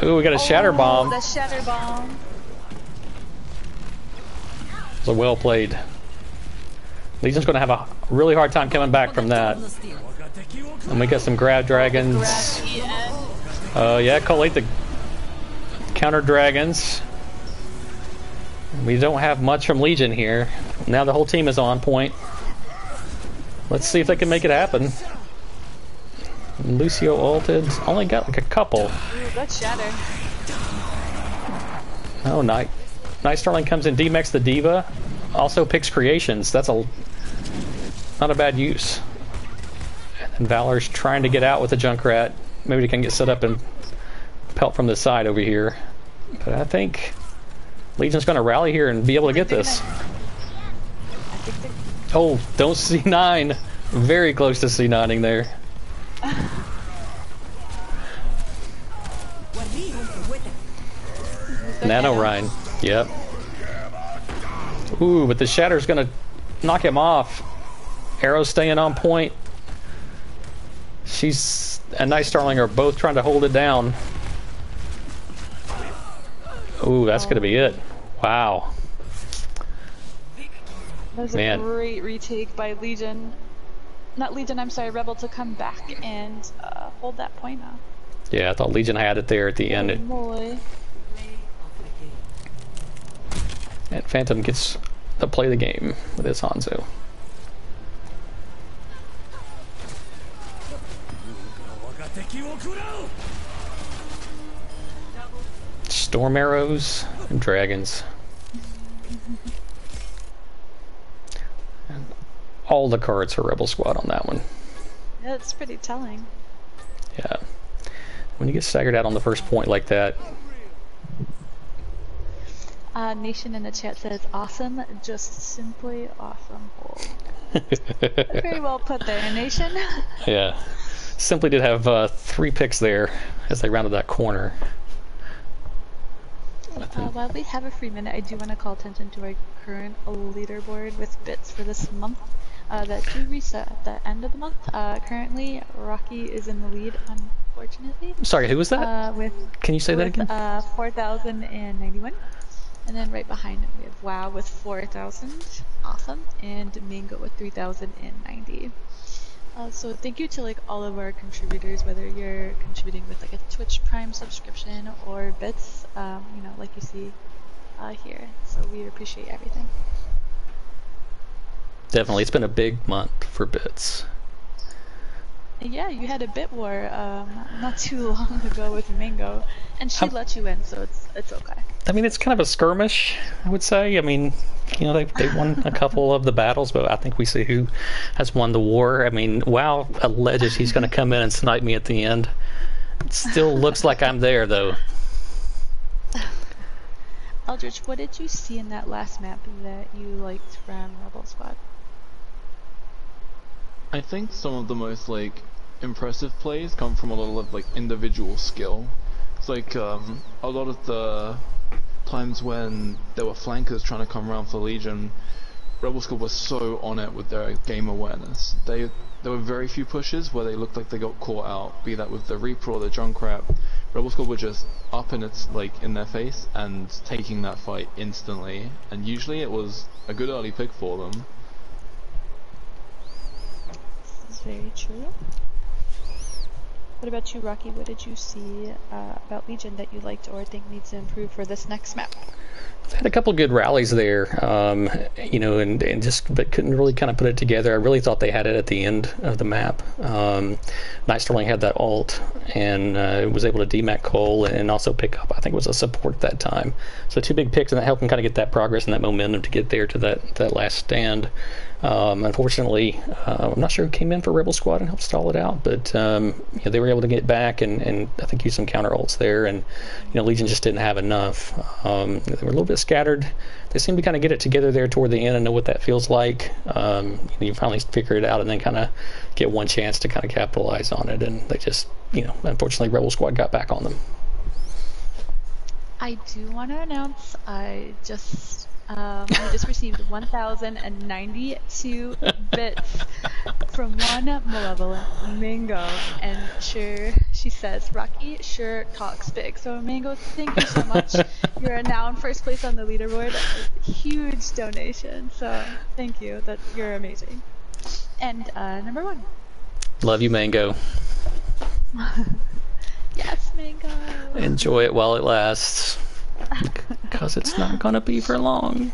S1: Ooh, we got a shatter bomb.
S2: The shatter bomb.
S1: So well played. Legion's going to have a really hard time coming back from that. And we got some grab dragons. Yeah, collate the counter dragons. We don't have much from Legion here. Now the whole team is on point. Let's see if they can make it happen. Lucio ulted. Only got like a couple.
S2: Ooh, that's shatter.
S1: Oh, Night Starling comes in, DMX the Diva. Also picks creations. That's not a bad use. And Valor's trying to get out with the Junkrat. Maybe they can get set up and pelt from the side over here. But I think Legion's going to rally here and be able to get this. Oh, don't C9. Very close to C9ing there. Nano Rhine. Yep. Ooh, but the Shatter's going to knock him off. Arrow staying on point. She's and Night Starling are both trying to hold it down. Ooh, that's going to be it. Wow.
S2: That was a great retake by Legion. Not Legion, I'm sorry, Rebel to come back and hold that point up.
S1: Yeah, I thought Legion had it there at the end. And Phantom gets to play the game with his Hanzo. Storm arrows and dragons. And all the cards for Rebel Squad on that one.
S2: Yeah, it's pretty telling.
S1: Yeah. When you get staggered out on the first point like that.
S2: Nation in the chat says, awesome, just simply awesome. Very well put there, Nation.
S1: Yeah. Simply did have 3 picks there as they rounded that corner.
S2: While we have a free minute, I do want to call attention to our current leaderboard with bits for this month that do reset at the end of the month. Currently, Rocky is in the lead, unfortunately.
S1: Sorry, who was that? Can you say that again?
S2: 4,091. And then right behind him we have WoW with 4,000. Awesome. And Mango with 3,090. So thank you to like all of our contributors, whether you're contributing with like a Twitch Prime subscription or bits, you know, like you see here. So we appreciate everything.
S1: Definitely, it's been a big month for bits.
S2: Yeah, you had a bit war not too long ago with Mango, and she let you in, so it's okay.
S1: I mean, it's kind of a skirmish, I would say. I mean, you know, they won a couple of the battles, but I think we see who has won the war. I mean, WoW alleges he's going to come in and snipe me at the end. It still looks like I'm there, though.
S2: Eldritch, what did you see in that last map that you liked from Rebel Squad?
S3: I think some of the most like impressive plays come from a lot of like individual skill. It's like a lot of the times when there were flankers trying to come around for Legion, Rebel Squad was so on it with their game awareness. There were very few pushes where they looked like they got caught out, be that with the Reaper or the Junkrat. Rebel Squad were just up in its in their face and taking that fight instantly, and usually it was a good early pick for them.
S2: Very true. What about you, Rocky? What did you see about Legion that you liked or think needs to improve for this next map?
S1: I had a couple good rallies there, you know, and but couldn't really kind of put it together. I really thought they had it at the end of the map. Night Starling had that ult and was able to DMAC Cole and also pick up, I think it was a support that time. So 2 big picks, and that helped him kind of get that progress and that momentum to get there to that last stand. Unfortunately, I'm not sure who came in for Rebel Squad and helped stall it out, but you know, they were able to get back and I think use some counter ults there, and you know, Legion just didn't have enough. They were a little bit scattered. They seem to kind of get it together there toward the end and know what that feels like. You finally figure it out and then kind of get one chance to kind of capitalize on it, and they just, you know, unfortunately Rebel Squad got back on them.
S2: I do want to announce I just We just received 1,092 bits from one malevolent Mango, and she says, Rocky sure talks big. So Mango, thank you so much. You're now in first place on the leaderboard. A huge donation. So thank you. You're amazing. And number 1.
S1: Love you, Mango.
S2: Yes, Mango.
S1: Enjoy it while it lasts, because it's not gonna be for long.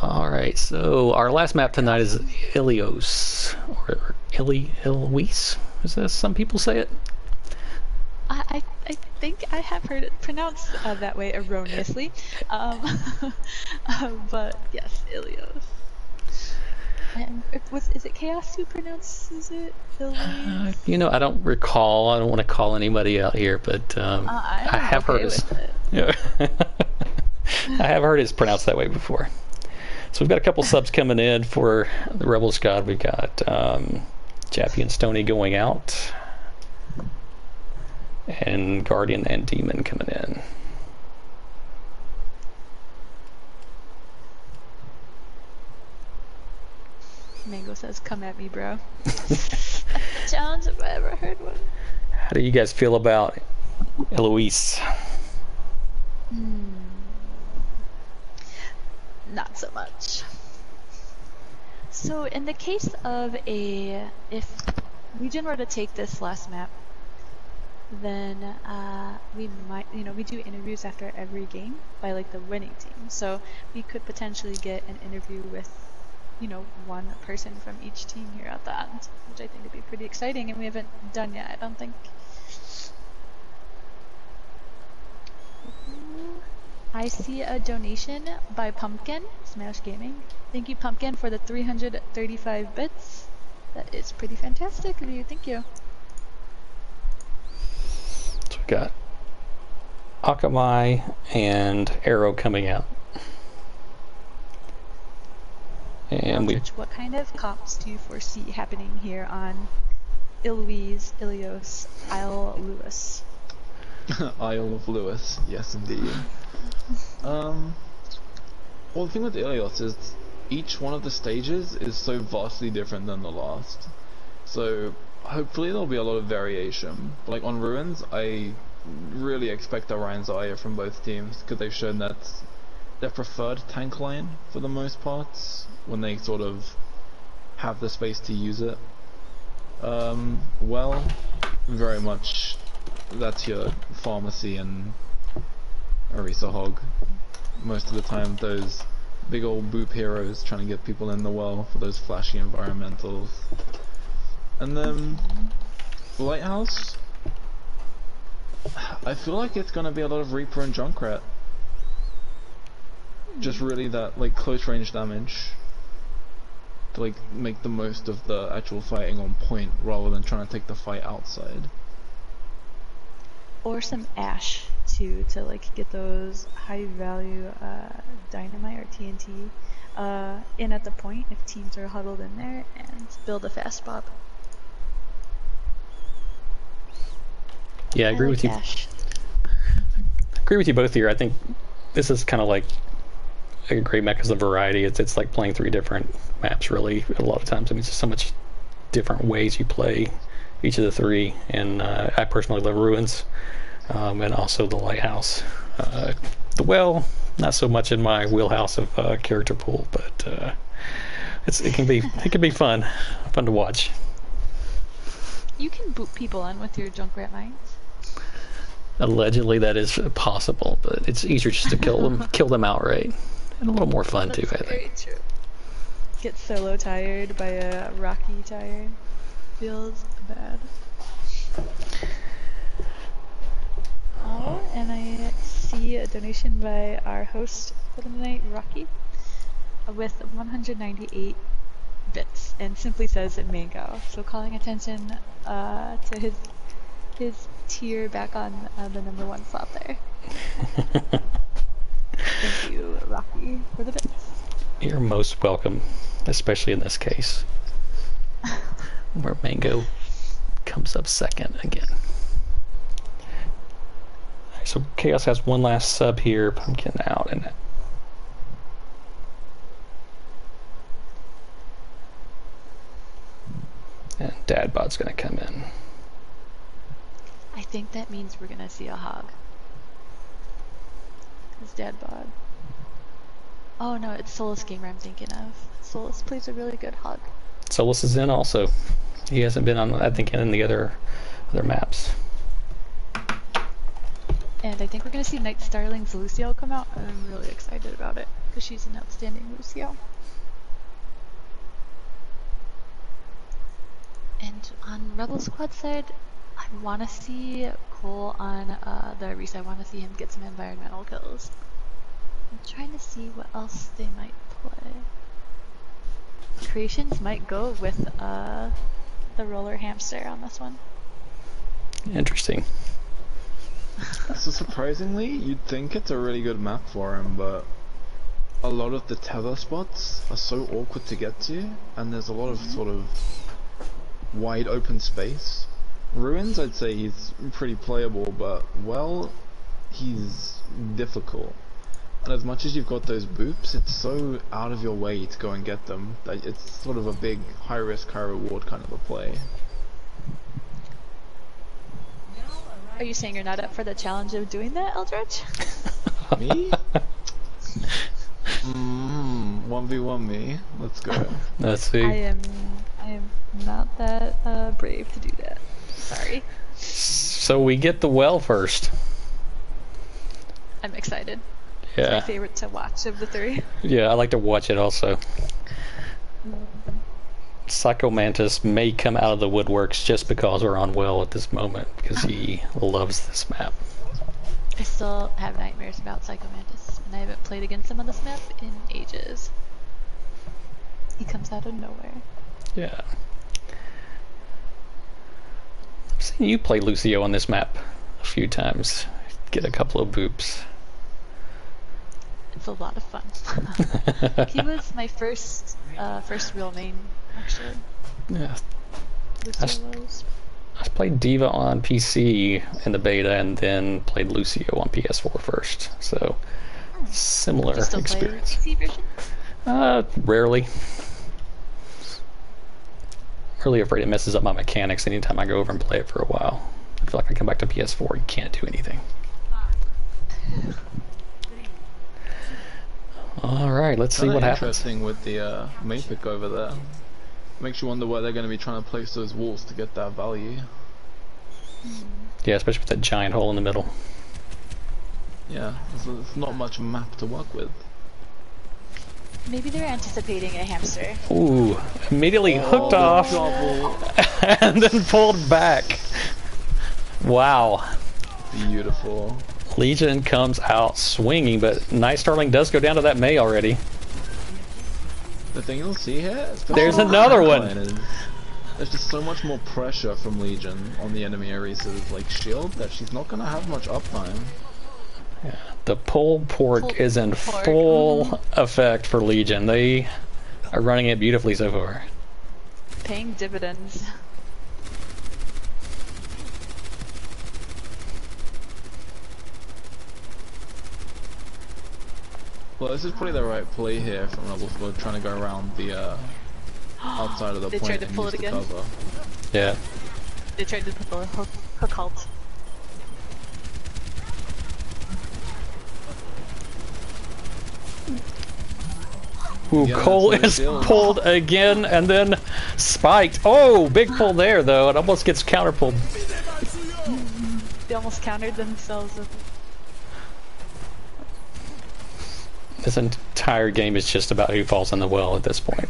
S1: Alright, so our last map tonight is Ilios, or Ilios, is that some people say it?
S2: I think I have heard it pronounced that way erroneously, but yes, Ilios. And is it Chaos who pronounces it?
S1: You know, I don't recall. I don't want to call anybody out here, but I have heard it. Yeah. I have heard it's pronounced that way before. So we've got a couple subs coming in for the Rebel Squad. We got Jappy and Stony going out, and Guardian and Demon coming in.
S2: Mango says, "Come at me, bro." Challenge if I ever heard one.
S1: How do you guys feel about Eloise?
S2: Not so much. So in the case of if Legion were to take this last map, then we might, we do interviews after every game by like the winning team. So we could potentially get an interview with, one person from each team here at the end, which I think would be pretty exciting, and we haven't done yet, I don't think. I see a donation by Pumpkin, Smash Gaming. Thank you, Pumpkin, for the 335 bits. That is pretty fantastic of you. Thank you.
S1: So we got Akamai and Arrow coming out. And
S2: what kind of comps do you foresee happening here on Ilios, Isle Lewis?
S3: Isle of Lewis, yes indeed. Well, the thing with Ilios is each one of the stages is so vastly different than the last. So hopefully there'll be a lot of variation. Like on Ruins, I really expect Orion Zarya from both teams, because they've shown that's their preferred tank line for the most part, when they sort of have the space to use it. Well, very much that's your Pharmacy and Orisa Hog. Most of the time those big old boop heroes trying to get people in the well for those flashy environmentals. And then Lighthouse, I feel like it's gonna be a lot of Reaper and Junkrat. Just really that like close range damage to like make the most of the actual fighting on point rather than trying to take the fight outside.
S2: Or some Ash too, to like get those high value dynamite or TNT in at the point if teams are huddled in there, and build a fast bob.
S1: Yeah, I agree with you.
S2: Ash.
S1: Agree with you both here. I think this is kind of like a great map because of the variety. It's like playing 3 different maps really a lot of times. I mean, there's so much different ways you play each of the 3, and I personally love Ruins, and also the Lighthouse. The Well, not so much in my wheelhouse of character pool, but it can be fun to watch.
S2: You can boot people in with your Junkrat mines.
S1: Allegedly that is possible, but it's easier just to kill them outright, and a little more fun too, I think.
S2: Very true. Get solo tired by a Rocky tired. Feels bad. Oh, and I see a donation by our host for the night, Rocky, with 198 bits, and simply says Mango. So calling attention to his tier back on the #1 slot there. Thank you, Rocky, for the bits.
S1: You're most welcome, especially in this case, where Mango comes up second again. So Chaos has one last sub here, Pumpkin out, and Dadbod's gonna come in.
S2: I think that means we're gonna see a hog. It's Dadbod. Oh no, it's Solus Gamer I'm thinking of. Solus plays a really good hog.
S1: Solus is in also. He hasn't been on, I think, in the other maps.
S2: And I think we're going to see Night Starling's Lucio come out, and I'm really excited about it, because she's an outstanding Lucio. And on Rebel Squad side, I want to see Cole on the Reese. I want to see him get some environmental kills. I'm trying to see what else they might play. Creations might go with the roller hamster on this one.
S1: Interesting.
S3: So surprisingly, you'd think it's a really good map for him, but a lot of the tether spots are so awkward to get to, and there's a lot of sort of wide open space. Ruins, I'd say he's pretty playable, but well, he's difficult. And as much as you've got those boops, it's so out of your way to go and get them that it's sort of a big high risk, high reward kind of a play.
S2: Are you saying you're not up for the challenge of doing that, Eldritch?
S3: Me? 1v1 me. Let's go.
S1: Let's see.
S2: I am not that brave to do that. Sorry.
S1: So we get the well first.
S2: I'm excited.
S1: Yeah.
S2: It's my favorite to watch of the three.
S1: Yeah, I like to watch it also. Psycho Mantis may come out of the woodworks just because we're on well at this moment, because he loves this map.
S2: I still have nightmares about Psycho Mantis, and I haven't played against him on this map in ages. He comes out of nowhere.
S1: Yeah. I've seen you play Lucio on this map a few times. Get a couple of boops.
S2: It's a lot of fun. He was my first real main, actually.
S1: Yeah.
S2: Lucio was.
S1: I played Diva on PC in the beta and then played Lucio on PS4 first. So, similar
S2: Do you still
S1: experience.
S2: play PC version?
S1: Rarely. Really afraid it messes up my mechanics anytime I go over and play it for a while. I feel like I come back to PS4 and can't do anything. Alright, let's see what happens.
S3: Interesting with the main pick over there. Makes you wonder where they're going to be trying to place those walls to get that value.
S1: Yeah, especially with that giant hole in the middle.
S3: Yeah, there's not much map to work with.
S2: Maybe they're anticipating a hamster.
S1: Ooh, immediately hooked off and then pulled back. Wow.
S3: Beautiful.
S1: Legion comes out swinging, but Night Starling does go down to that May already.
S3: The thing you'll see here is
S1: there's another one.
S3: There's just so much more pressure from Legion on the enemy Arisa's like shield that she's not gonna have much uptime.
S1: Yeah, the pulled pork is in full effect for Legion. They are running it beautifully so far.
S2: Paying dividends.
S3: Well, this is probably the right play here from Rebel Squad, trying to go around the outside of the
S2: They
S3: point
S2: tried to
S3: and
S2: pull
S3: use
S2: it
S3: the
S2: again.
S3: cover.
S1: Yeah.
S2: They tried to put the hook halt.
S1: Ooh,
S3: Yeah,
S1: Cole
S3: that's
S1: is
S3: what it feels.
S1: pulled again and then spiked. Oh, big pull there though. It almost gets counter pulled.
S2: They almost countered themselves.
S1: This entire game is just about who falls in the well at this point.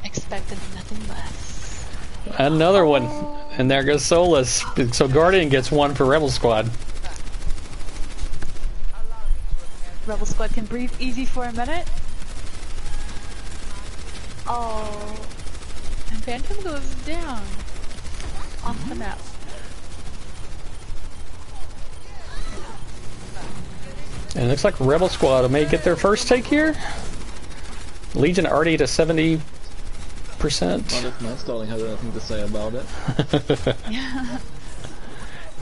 S2: Expected nothing less.
S1: Another one. And there goes Solus. So Guardian gets one for Rebel Squad.
S2: Rebel Squad can breathe easy for a minute. Oh. And Phantom goes down. Off the map.
S1: And it looks like Rebel Squad may get their first take here. Legion already to 70%.
S3: Not if Night Starling has anything to say about it.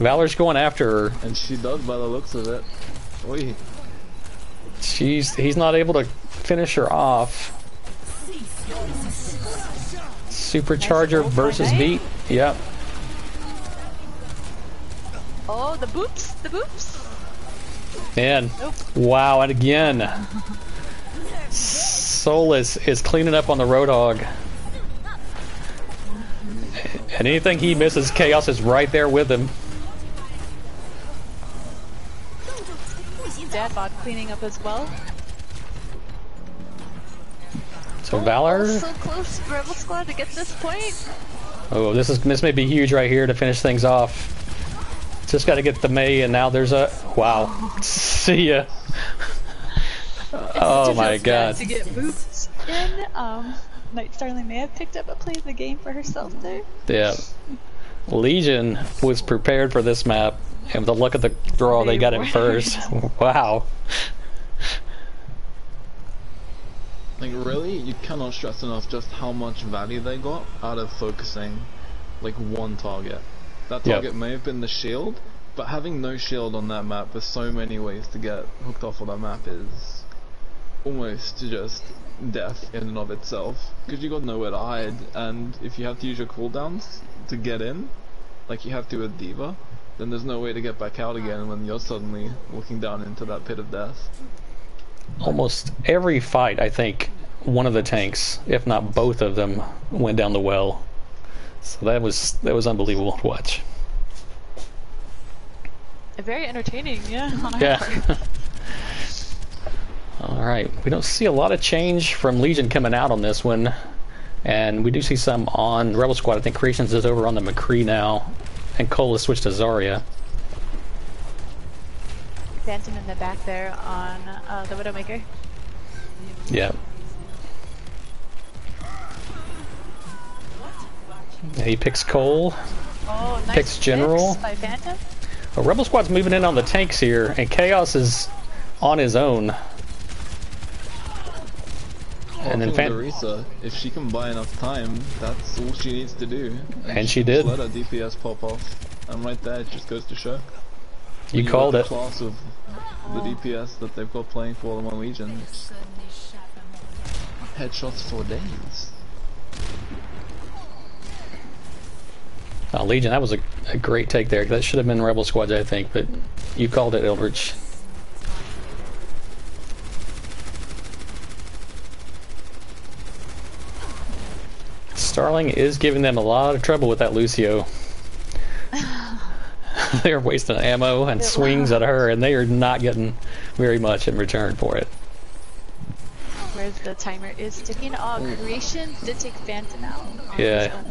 S1: Valor's going after her.
S3: And she does by the looks of it. Oi.
S1: He's not able to finish her off. Supercharger versus Beat. Yep.
S2: Oh, the boops, the boops.
S1: And
S2: Nope.
S1: wow, and again, Solus is cleaning up on the Roadhog. And anything he misses, Chaos is right there with him.
S2: Dadbot cleaning up as well.
S1: So Valor.
S2: So close for Rebel Squad to get this point.
S1: Oh, this may be huge right here to finish things off. Just got to get the May, and now there's a wow. See ya. Oh my God.
S2: To get boots in. Night Starling may have picked up a play of the game for herself there.
S1: Yeah. Legion was prepared for this map, and with the look at the draw, they got it first. Wow.
S3: Like really, you cannot stress enough just how much value they got out of focusing like one target. That target may have been the shield, but having no shield on that map, there's so many ways to get hooked off of that map is almost just death in and of itself. Because you got nowhere to hide, and if you have to use your cooldowns to get in, like you have to with D.Va, then there's no way to get back out again when you're suddenly looking down into that pit of death.
S1: Almost every fight, I think, one of the tanks, if not both of them, went down the well. So that was unbelievable to watch.
S2: Very entertaining, yeah.
S1: Yeah. All right, we don't see a lot of change from Legion coming out on this one, and we do see some on Rebel Squad. I think Creations is over on the McCree now, and Cole has switched to Zarya.
S2: Phantom in the back there on the Widowmaker.
S1: Yeah. He picks Cole.
S2: Oh, nice
S1: Picks General.
S2: by Phantom.
S1: Well, Rebel Squad's moving in on the tanks here, and Chaos is on his own. And then
S3: Larissa, if she can buy enough time, that's all she needs to do.
S1: And she did.
S3: Let her DPS pop off, and right there, it just goes to show.
S1: You called it.
S3: Class of the DPS that they've got playing for them on Legion. Headshots for days.
S1: Legion, that was a great take there. That should have been Rebel Squad, I think, but you called it, Eldritch. Starling is giving them a lot of trouble with that Lucio. They're wasting ammo and swings at her, and they are not getting very much in return for it.
S2: Whereas the timer is ticking. Oh, Creation did take Phantom out.
S1: Yeah.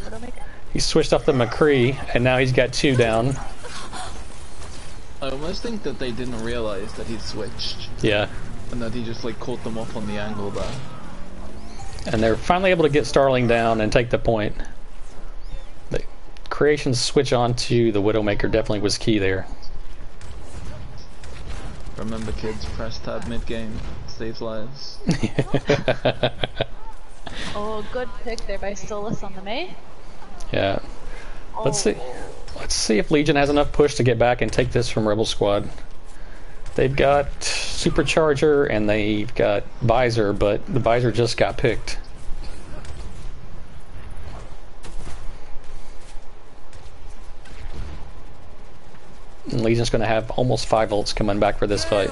S1: He switched off the McCree, and now he's got 2 down.
S3: I almost think that they didn't realize that he switched.
S1: Yeah.
S3: And that he just like caught them off on the angle there.
S1: And they're finally able to get Starling down and take the point. The Creation's switch on to the Widowmaker definitely was key there.
S3: Remember kids, press tab mid-game. Saves lives.
S2: Oh, good pick there by Solus on the May.
S1: Yeah.
S2: Oh.
S1: Let's see if Legion has enough push to get back and take this from Rebel Squad. They've got Supercharger and they've got Visor, but the Visor just got picked. And Legion's going to have almost 5 ults coming back for this fight.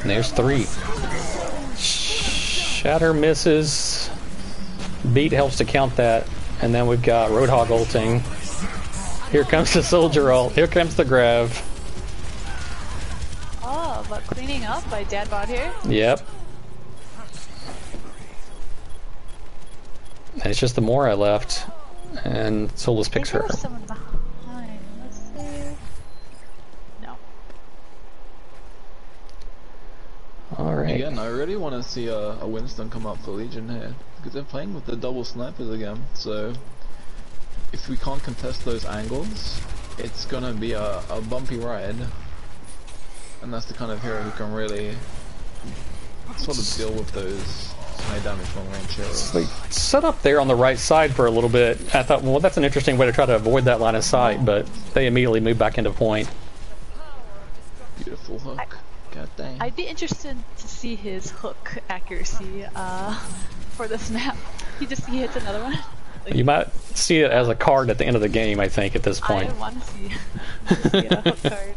S1: And there's 3. Shatter misses. Beat helps to count that. And then we've got Roadhog ulting. Here comes the soldier ult. Here comes the grab.
S2: Oh, but cleaning up by Dadbot here.
S1: Yep. And it's just the Mora left. And Solus picks her.
S2: There was someone behind. Let's see. No.
S1: Alright.
S3: Again, I really want to see a Winston come up for Legion here. Because they're playing with the double snipers again. So if we can't contest those angles, it's gonna be a bumpy ride. And that's the kind of hero who can really sort of deal with those high damage long range hero.
S1: So they set up there on the right side for a little bit. I thought, well, that's an interesting way to try to avoid that line of sight, but they immediately moved back into point.
S3: Beautiful hook. God dang.
S2: I'd be interested to see his hook accuracy for this map. He hits another one. Like,
S1: You might see it as a card at the end of the game, I think, at this point.
S2: I want to see a hook card.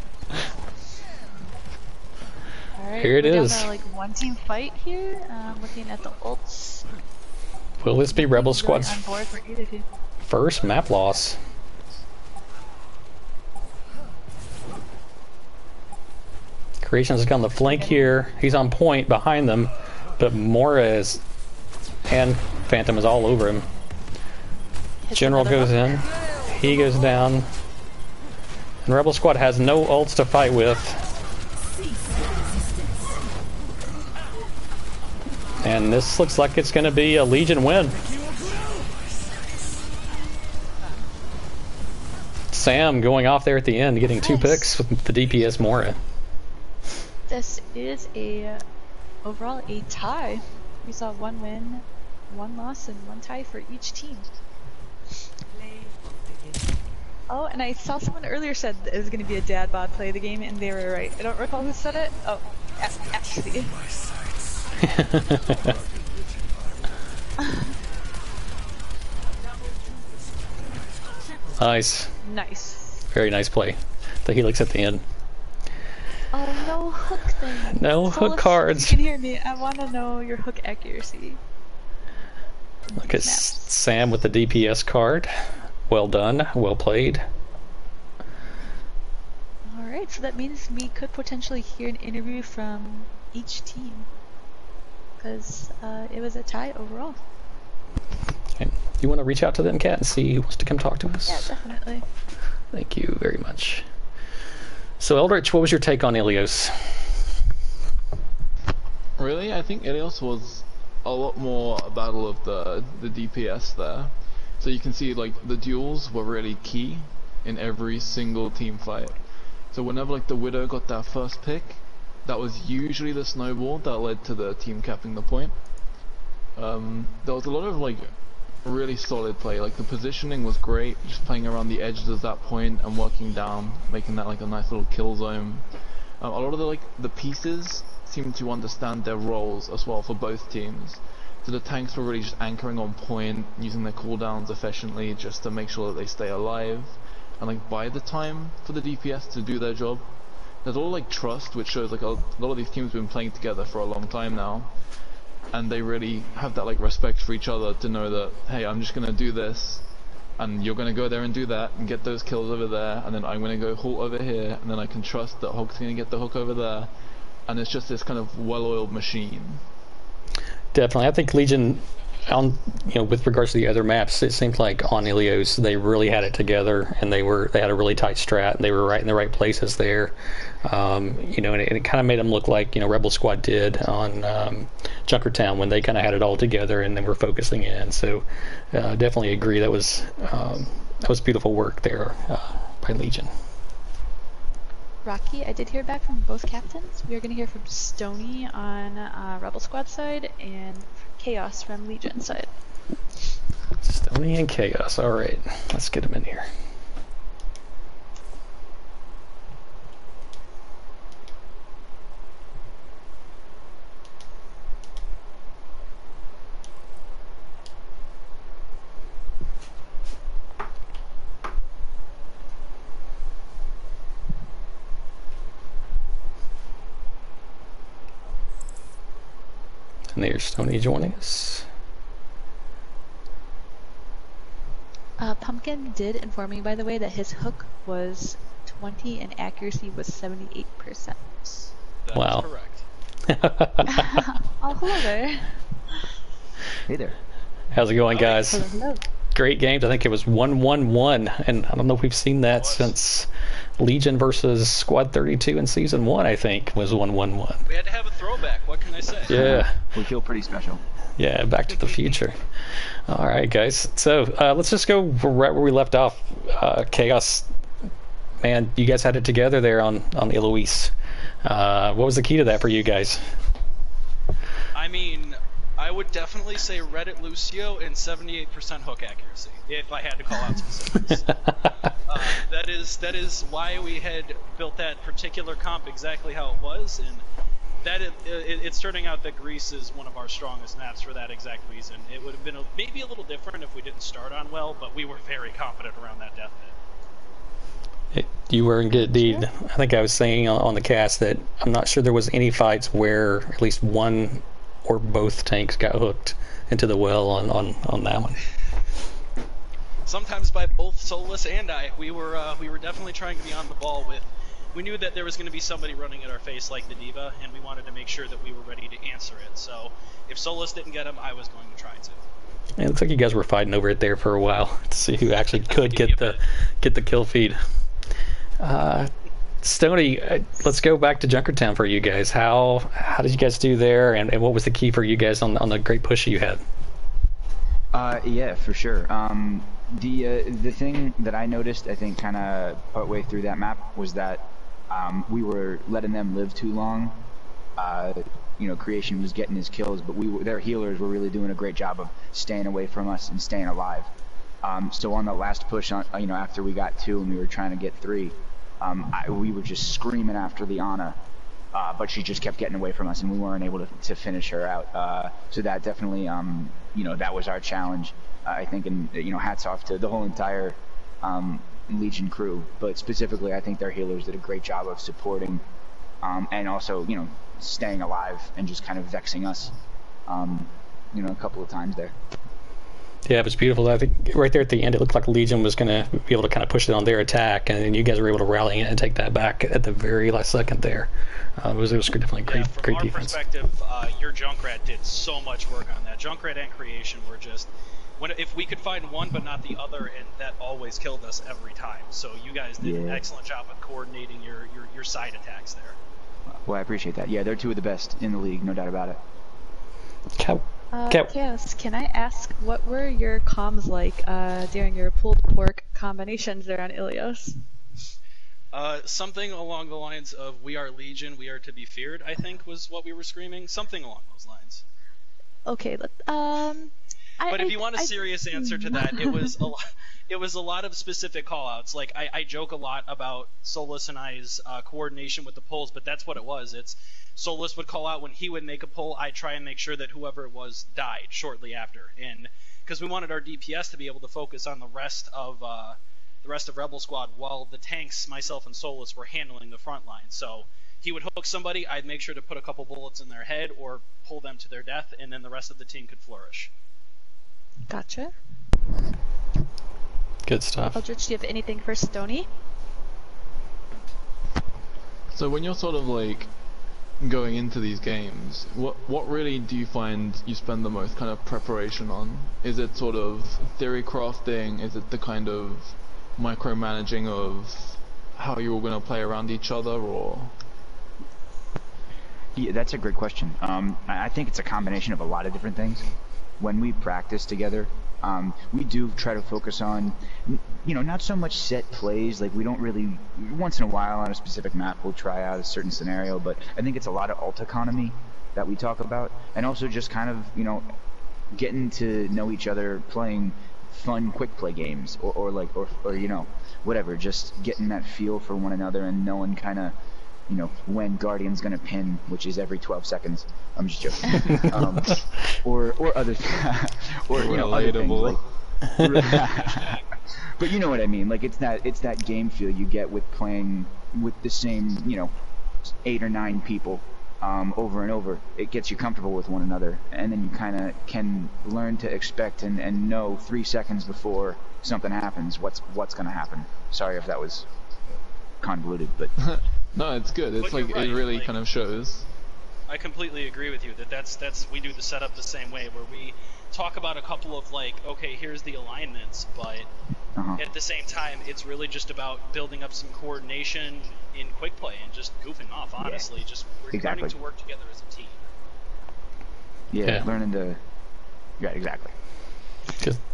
S2: Alright,
S1: Here it
S2: we're
S1: is.
S2: down to like one team fight here. Looking at the ults.
S1: Will this be Rebel
S2: Really
S1: Squad's
S2: on board for either team.
S1: first map loss? Creations is on the flank here. He's on point behind them, but Morez and Phantom is all over him.
S2: Hits
S1: General
S2: another
S1: goes
S2: hook.
S1: in. He goes down. And Rebel Squad has no ults to fight with. And this looks like it's going to be a Legion win. Sam going off there at the end, getting 2 picks with the DPS Mora.
S2: This is overall a tie. We saw 1 win, 1 loss, and 1 tie for each team. Oh, and I saw someone earlier said that it was going to be a dad bod play of the game, and they were right. I don't recall who said it. Oh, actually.
S1: Nice.
S2: Nice.
S1: Very nice play. The helix at the end.
S2: Oh, no hook thing.
S1: No hook
S2: Solus,
S1: cards.
S2: You can hear me. I want to know your hook accuracy.
S1: Look at Sam with the DPS card. Well done. Well played.
S2: Alright, so that means we could potentially hear an interview from each team. Because it was a tie overall.
S1: Okay. You want to reach out to them, Kat, and see who wants to come talk to us?
S2: Yeah, definitely.
S1: Thank you very much. So, Eldritch, what was your take on Ilios?
S3: Really, I think Ilios was a lot more a battle of the DPS there. So you can see like the duels were really key in every single team fight. So whenever like the Widow got that first pick, that was usually the snowball that led to the team capping the point. There was a lot of like really solid play. Like the positioning was great, just playing around the edges of that point and working down, making that like a nice little kill zone. A lot of the pieces seemed to understand their roles as well for both teams. So the tanks were really just anchoring on point, using their cooldowns efficiently just to make sure that they stay alive and like buy the time for the DPS to do their job. There's all like trust, which shows like a lot of these teams have been playing together for a long time now, and they really have that like respect for each other to know that, hey, I'm just gonna do this and you're gonna go there and do that and get those kills over there, and then I'm gonna go halt over here, and then I can trust that Hulk's gonna get the hook over there, and it's just this kind of well-oiled machine.
S1: Definitely. I think Legion, with regards to the other maps, it seemed like on Ilios they really had it together, and they had a really tight strat, and they were right in the right places there. And it kind of made them look like Rebel Squad did on Junkertown when they kind of had it all together and they were focusing in. So definitely agree that was beautiful work there by Legion.
S2: Rocky, I did hear back from both captains. We are going to hear from Stony on Rebel Squad side and Chaos from Legion side.
S1: Stony and Chaos. All right, let's get them in here. And there's Stony joining us.
S2: Pumpkin did inform me, by the way, that his hook was 20 and accuracy was 78%.
S1: Wow.
S5: Correct.
S2: Oh, hello there.
S6: Hey there.
S1: How's it going, guys?
S2: Hello.
S1: Great games. I think it was 1-1-1, and I don't know if we've seen that since Legion versus Squad 32 in Season 1, I think, was 1-1-1.
S5: We had to have a throwback, what can I say?
S1: Yeah.
S6: We feel pretty special.
S1: Yeah, Back to the Future. All right, guys. So let's just go right where we left off. Chaos, man, you guys had it together there on Eloise. What was the key to that for you guys?
S5: I mean, I would definitely say Reddit Lucio and 78% hook accuracy, if I had to call out specifics. That is why we had built that particular comp exactly how it was, and that it's turning out that Greece is one of our strongest maps for that exact reason. It would have been maybe a little different if we didn't start on well, but we were very confident around that death bit.
S1: You were indeed. I think I was saying on the cast that I'm not sure there was any fights where at least one or both tanks got hooked into the well on that one.
S5: Sometimes by both Solus and I, we were definitely trying to be on the ball with. We knew that there was going to be somebody running at our face like the Diva, and we wanted to make sure that we were ready to answer it. So if Solus didn't get him, I was going to try to.
S1: It looks like you guys were fighting over it there for a while to see who actually could get the kill feed. Stony, let's go back to Junkertown for you guys. How did you guys do there, and what was the key for you guys on the great push you had?
S6: Yeah, for sure. The thing that I noticed, I think, kind of partway through that map was that we were letting them live too long. Creation was getting his kills, but their healers were really doing a great job of staying away from us and staying alive. So on the last push, after we got 2 and we were trying to get 3, we were just screaming after the Ana, but she just kept getting away from us, and we weren't able to finish her out. So that definitely, that was our challenge, I think, and hats off to the whole entire Legion crew, but specifically, I think their healers did a great job of supporting, and also, staying alive and just kind of vexing us, a couple of times there.
S1: Yeah, it was beautiful. I think right there at the end, it looked like Legion was going to be able to kind of push it on their attack, and then you guys were able to rally and take that back at the very last second there. It was definitely great defense.
S5: From our perspective, your Junkrat did so much work on that. Junkrat and Creation were just... if we could find one but not the other, and that always killed us every time. So you guys did an excellent job of coordinating your side attacks there.
S6: Well, I appreciate that. Yeah, they're 2 of the best in the league, no doubt about it.
S2: Chaos, can I ask, what were your comms like during your pulled pork combinations there on Ilios?
S5: Something along the lines of "We are Legion, we are to be feared," I think was what we were screaming. Something along those lines.
S2: Okay,
S5: but if you want a serious answer to that, it was a lot of specific callouts. Like I joke a lot about Solus and I's coordination with the pulls, but that's what it was. It's Solus would call out when he would make a pull. I'd try and make sure that whoever it was died shortly after, and because we wanted our DPS to be able to focus on the rest of Rebel Squad, while the tanks, myself and Solus, were handling the front line. So he would hook somebody, I'd make sure to put a couple bullets in their head or pull them to their death, and then the rest of the team could flourish.
S2: Gotcha.
S1: Good stuff.
S2: Eldritch, do you have anything for Stony?
S3: So when you're sort of like going into these games, what really do you find you spend the most kind of preparation on? Is it sort of theory crafting? Is it the kind of micromanaging of how you're all going to play around each other, or?
S6: Yeah, that's a great question. I think it's a combination of a lot of different things. When we practice together, we do try to focus on, not so much set plays. Like, we don't really, once in a while on a specific map, we'll try out a certain scenario, but I think it's a lot of ult economy that we talk about, and also just kind of, getting to know each other, playing fun quick play games, or whatever, just getting that feel for one another and knowing kind of, when Guardian's gonna pin, which is every 12 seconds. I'm just joking. Or other, or other things. Like, but you know what I mean. Like, it's that game feel you get with playing with the same 8 or 9 people over and over. It gets you comfortable with one another, and then you kind of can learn to expect and know 3 seconds before something happens what's gonna happen. Sorry if that was convoluted, but.
S3: No, it's good. It's like right. It really kind of shows.
S5: I completely agree with you that's we do the setup the same way, where we talk about a couple of okay, here's the alignments, but at the same time, it's really just about building up some coordination in quick play and just goofing off. Honestly, just learning to work together as a team.
S6: Yeah, learning to. Yeah, exactly.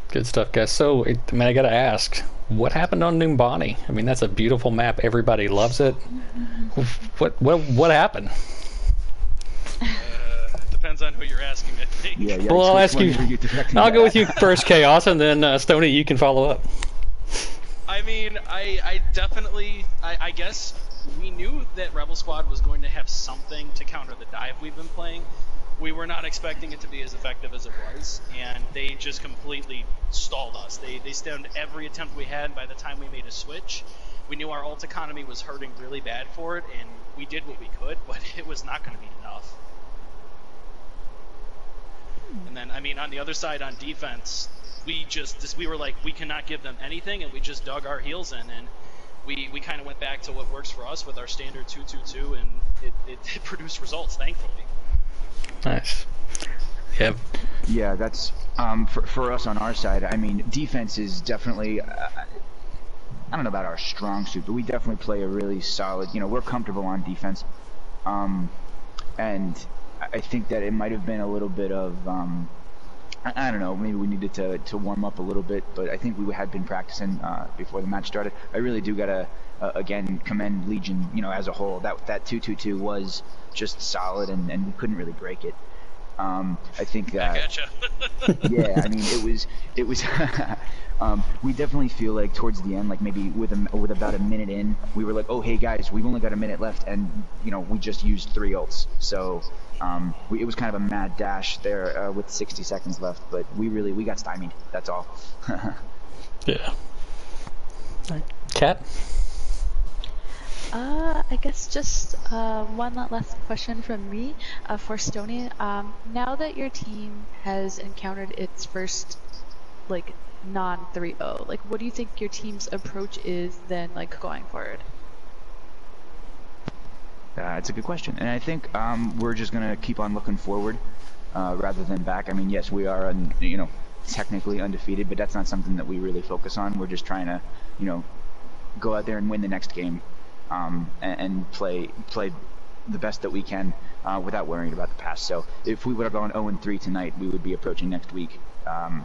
S1: Good stuff, guys. So, I gotta ask, what happened on Numbani? I mean, that's a beautiful map. Everybody loves it. What happened?
S5: Depends on who you're asking. think.
S6: Yeah.
S1: Well, I'll ask you. I'll go with you first, Chaos, and then Stoney, you can follow up.
S5: I mean, I definitely, I guess we knew that Rebel Squad was going to have something to counter the dive we've been playing. We were not expecting it to be as effective as it was, and they just completely stalled us. They stemmed every attempt we had. By the time we made a switch, we knew our ult economy was hurting really bad for it, and we did what we could, but it was not going to be enough. And then, I mean, on the other side, on defense, we were like, we cannot give them anything, and we just dug our heels in, and we kind of went back to what works for us with our standard 2-2-2, and it produced results, thankfully.
S1: Nice. Yeah.
S6: Yeah, that's for us on our side. I mean, defense is definitely. I don't know about our strong suit, but we definitely play a really solid. We're comfortable on defense, and I think that it might have been a little bit of. I don't know, maybe we needed to warm up a little bit, but I think we had been practicing before the match started. I really do gotta again commend Legion, as a whole. That 2-2-2 was just solid, and we couldn't really break it. I think that.
S5: I gotcha.
S6: Yeah, I mean it was. We definitely feel like towards the end, like maybe with about a minute in, we were like, oh hey guys, we've only got a minute left, and we just used 3 ults, so. It was kind of a mad dash there with 60 seconds left, but we got stymied. That's all.
S1: Yeah. Kat?
S2: I guess just one last question from me for Stoney. Now that your team has encountered its first non-3-0, what do you think your team's approach is then going forward?
S6: It's a good question, and I think we're just gonna keep on looking forward rather than back. I mean, yes, we are, technically undefeated, but that's not something that we really focus on. We're just trying to, go out there and win the next game, and play the best that we can without worrying about the past. So if we would have gone 0-3 tonight, we would be approaching next week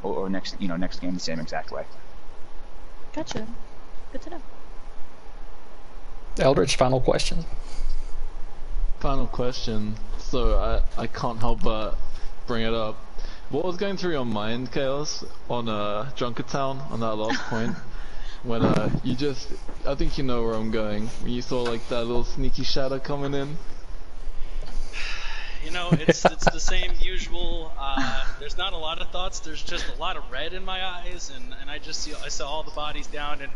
S6: or next game the same exact way.
S2: Gotcha. Good to know.
S1: Eldritch, final question.
S3: Final question. So I can't help but bring it up. What was going through your mind, Chaos, on Junkertown on that last point? When you just, I think you know where I'm going. When you saw that little sneaky shadow coming in.
S5: It's the same usual. There's not a lot of thoughts. There's just a lot of red in my eyes, and I saw all the bodies down, and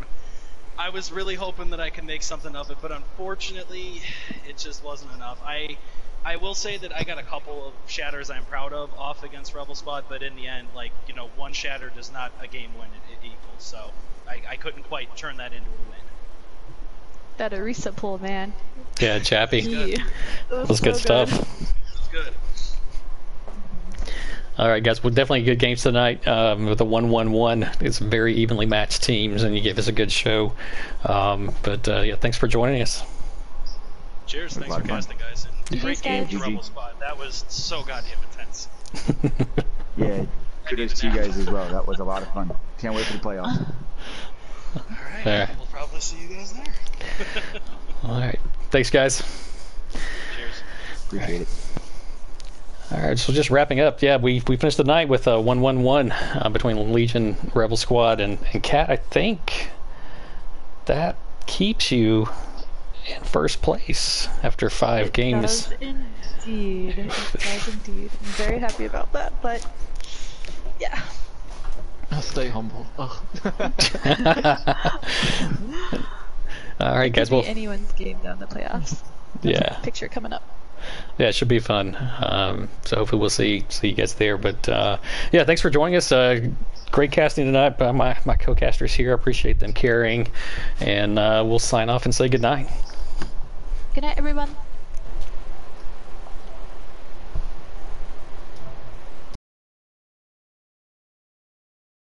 S5: I was really hoping that I could make something of it, but unfortunately, it just wasn't enough. I will say that I got a couple of shatters I'm proud of off against Rebel Squad, but in the end, one shatter does not a game win it equals, so I couldn't quite turn that into a win.
S2: That Orisa pull, man.
S1: Yeah, Chappie.
S2: Yeah.
S1: That was good stuff.
S5: It was good.
S1: All right, guys. Well, definitely good games tonight with a 1-1-1. It's very evenly matched teams, and you gave us a good show. Yeah, thanks for joining us.
S5: Cheers. Thanks for casting, guys. And great game to Rebel Squad. That was so goddamn intense.
S6: Yeah, kudos to you guys as well. That was a lot of fun. Can't wait for the playoffs.
S5: All right. We'll probably see you guys there.
S1: All right. Thanks, guys.
S5: Cheers.
S6: Appreciate it.
S1: All right, so just wrapping up. Yeah, we finished the night with a 1-1-1 between Legion, Rebel Squad, and Kat. I think that keeps you in first place after 5 games.
S2: It does indeed. It does indeed. I'm very happy about that, but yeah.
S3: I'll stay humble. Oh.
S1: All right, guys.
S2: Well, anyone's game down the playoffs.
S1: Yeah.
S2: Picture coming up.
S1: Yeah, it should be fun. So hopefully we'll see you guys there. But yeah, thanks for joining us. Great casting tonight by my co-casters here. I appreciate them carrying. And we'll sign off and say goodnight.
S2: Good night, everyone.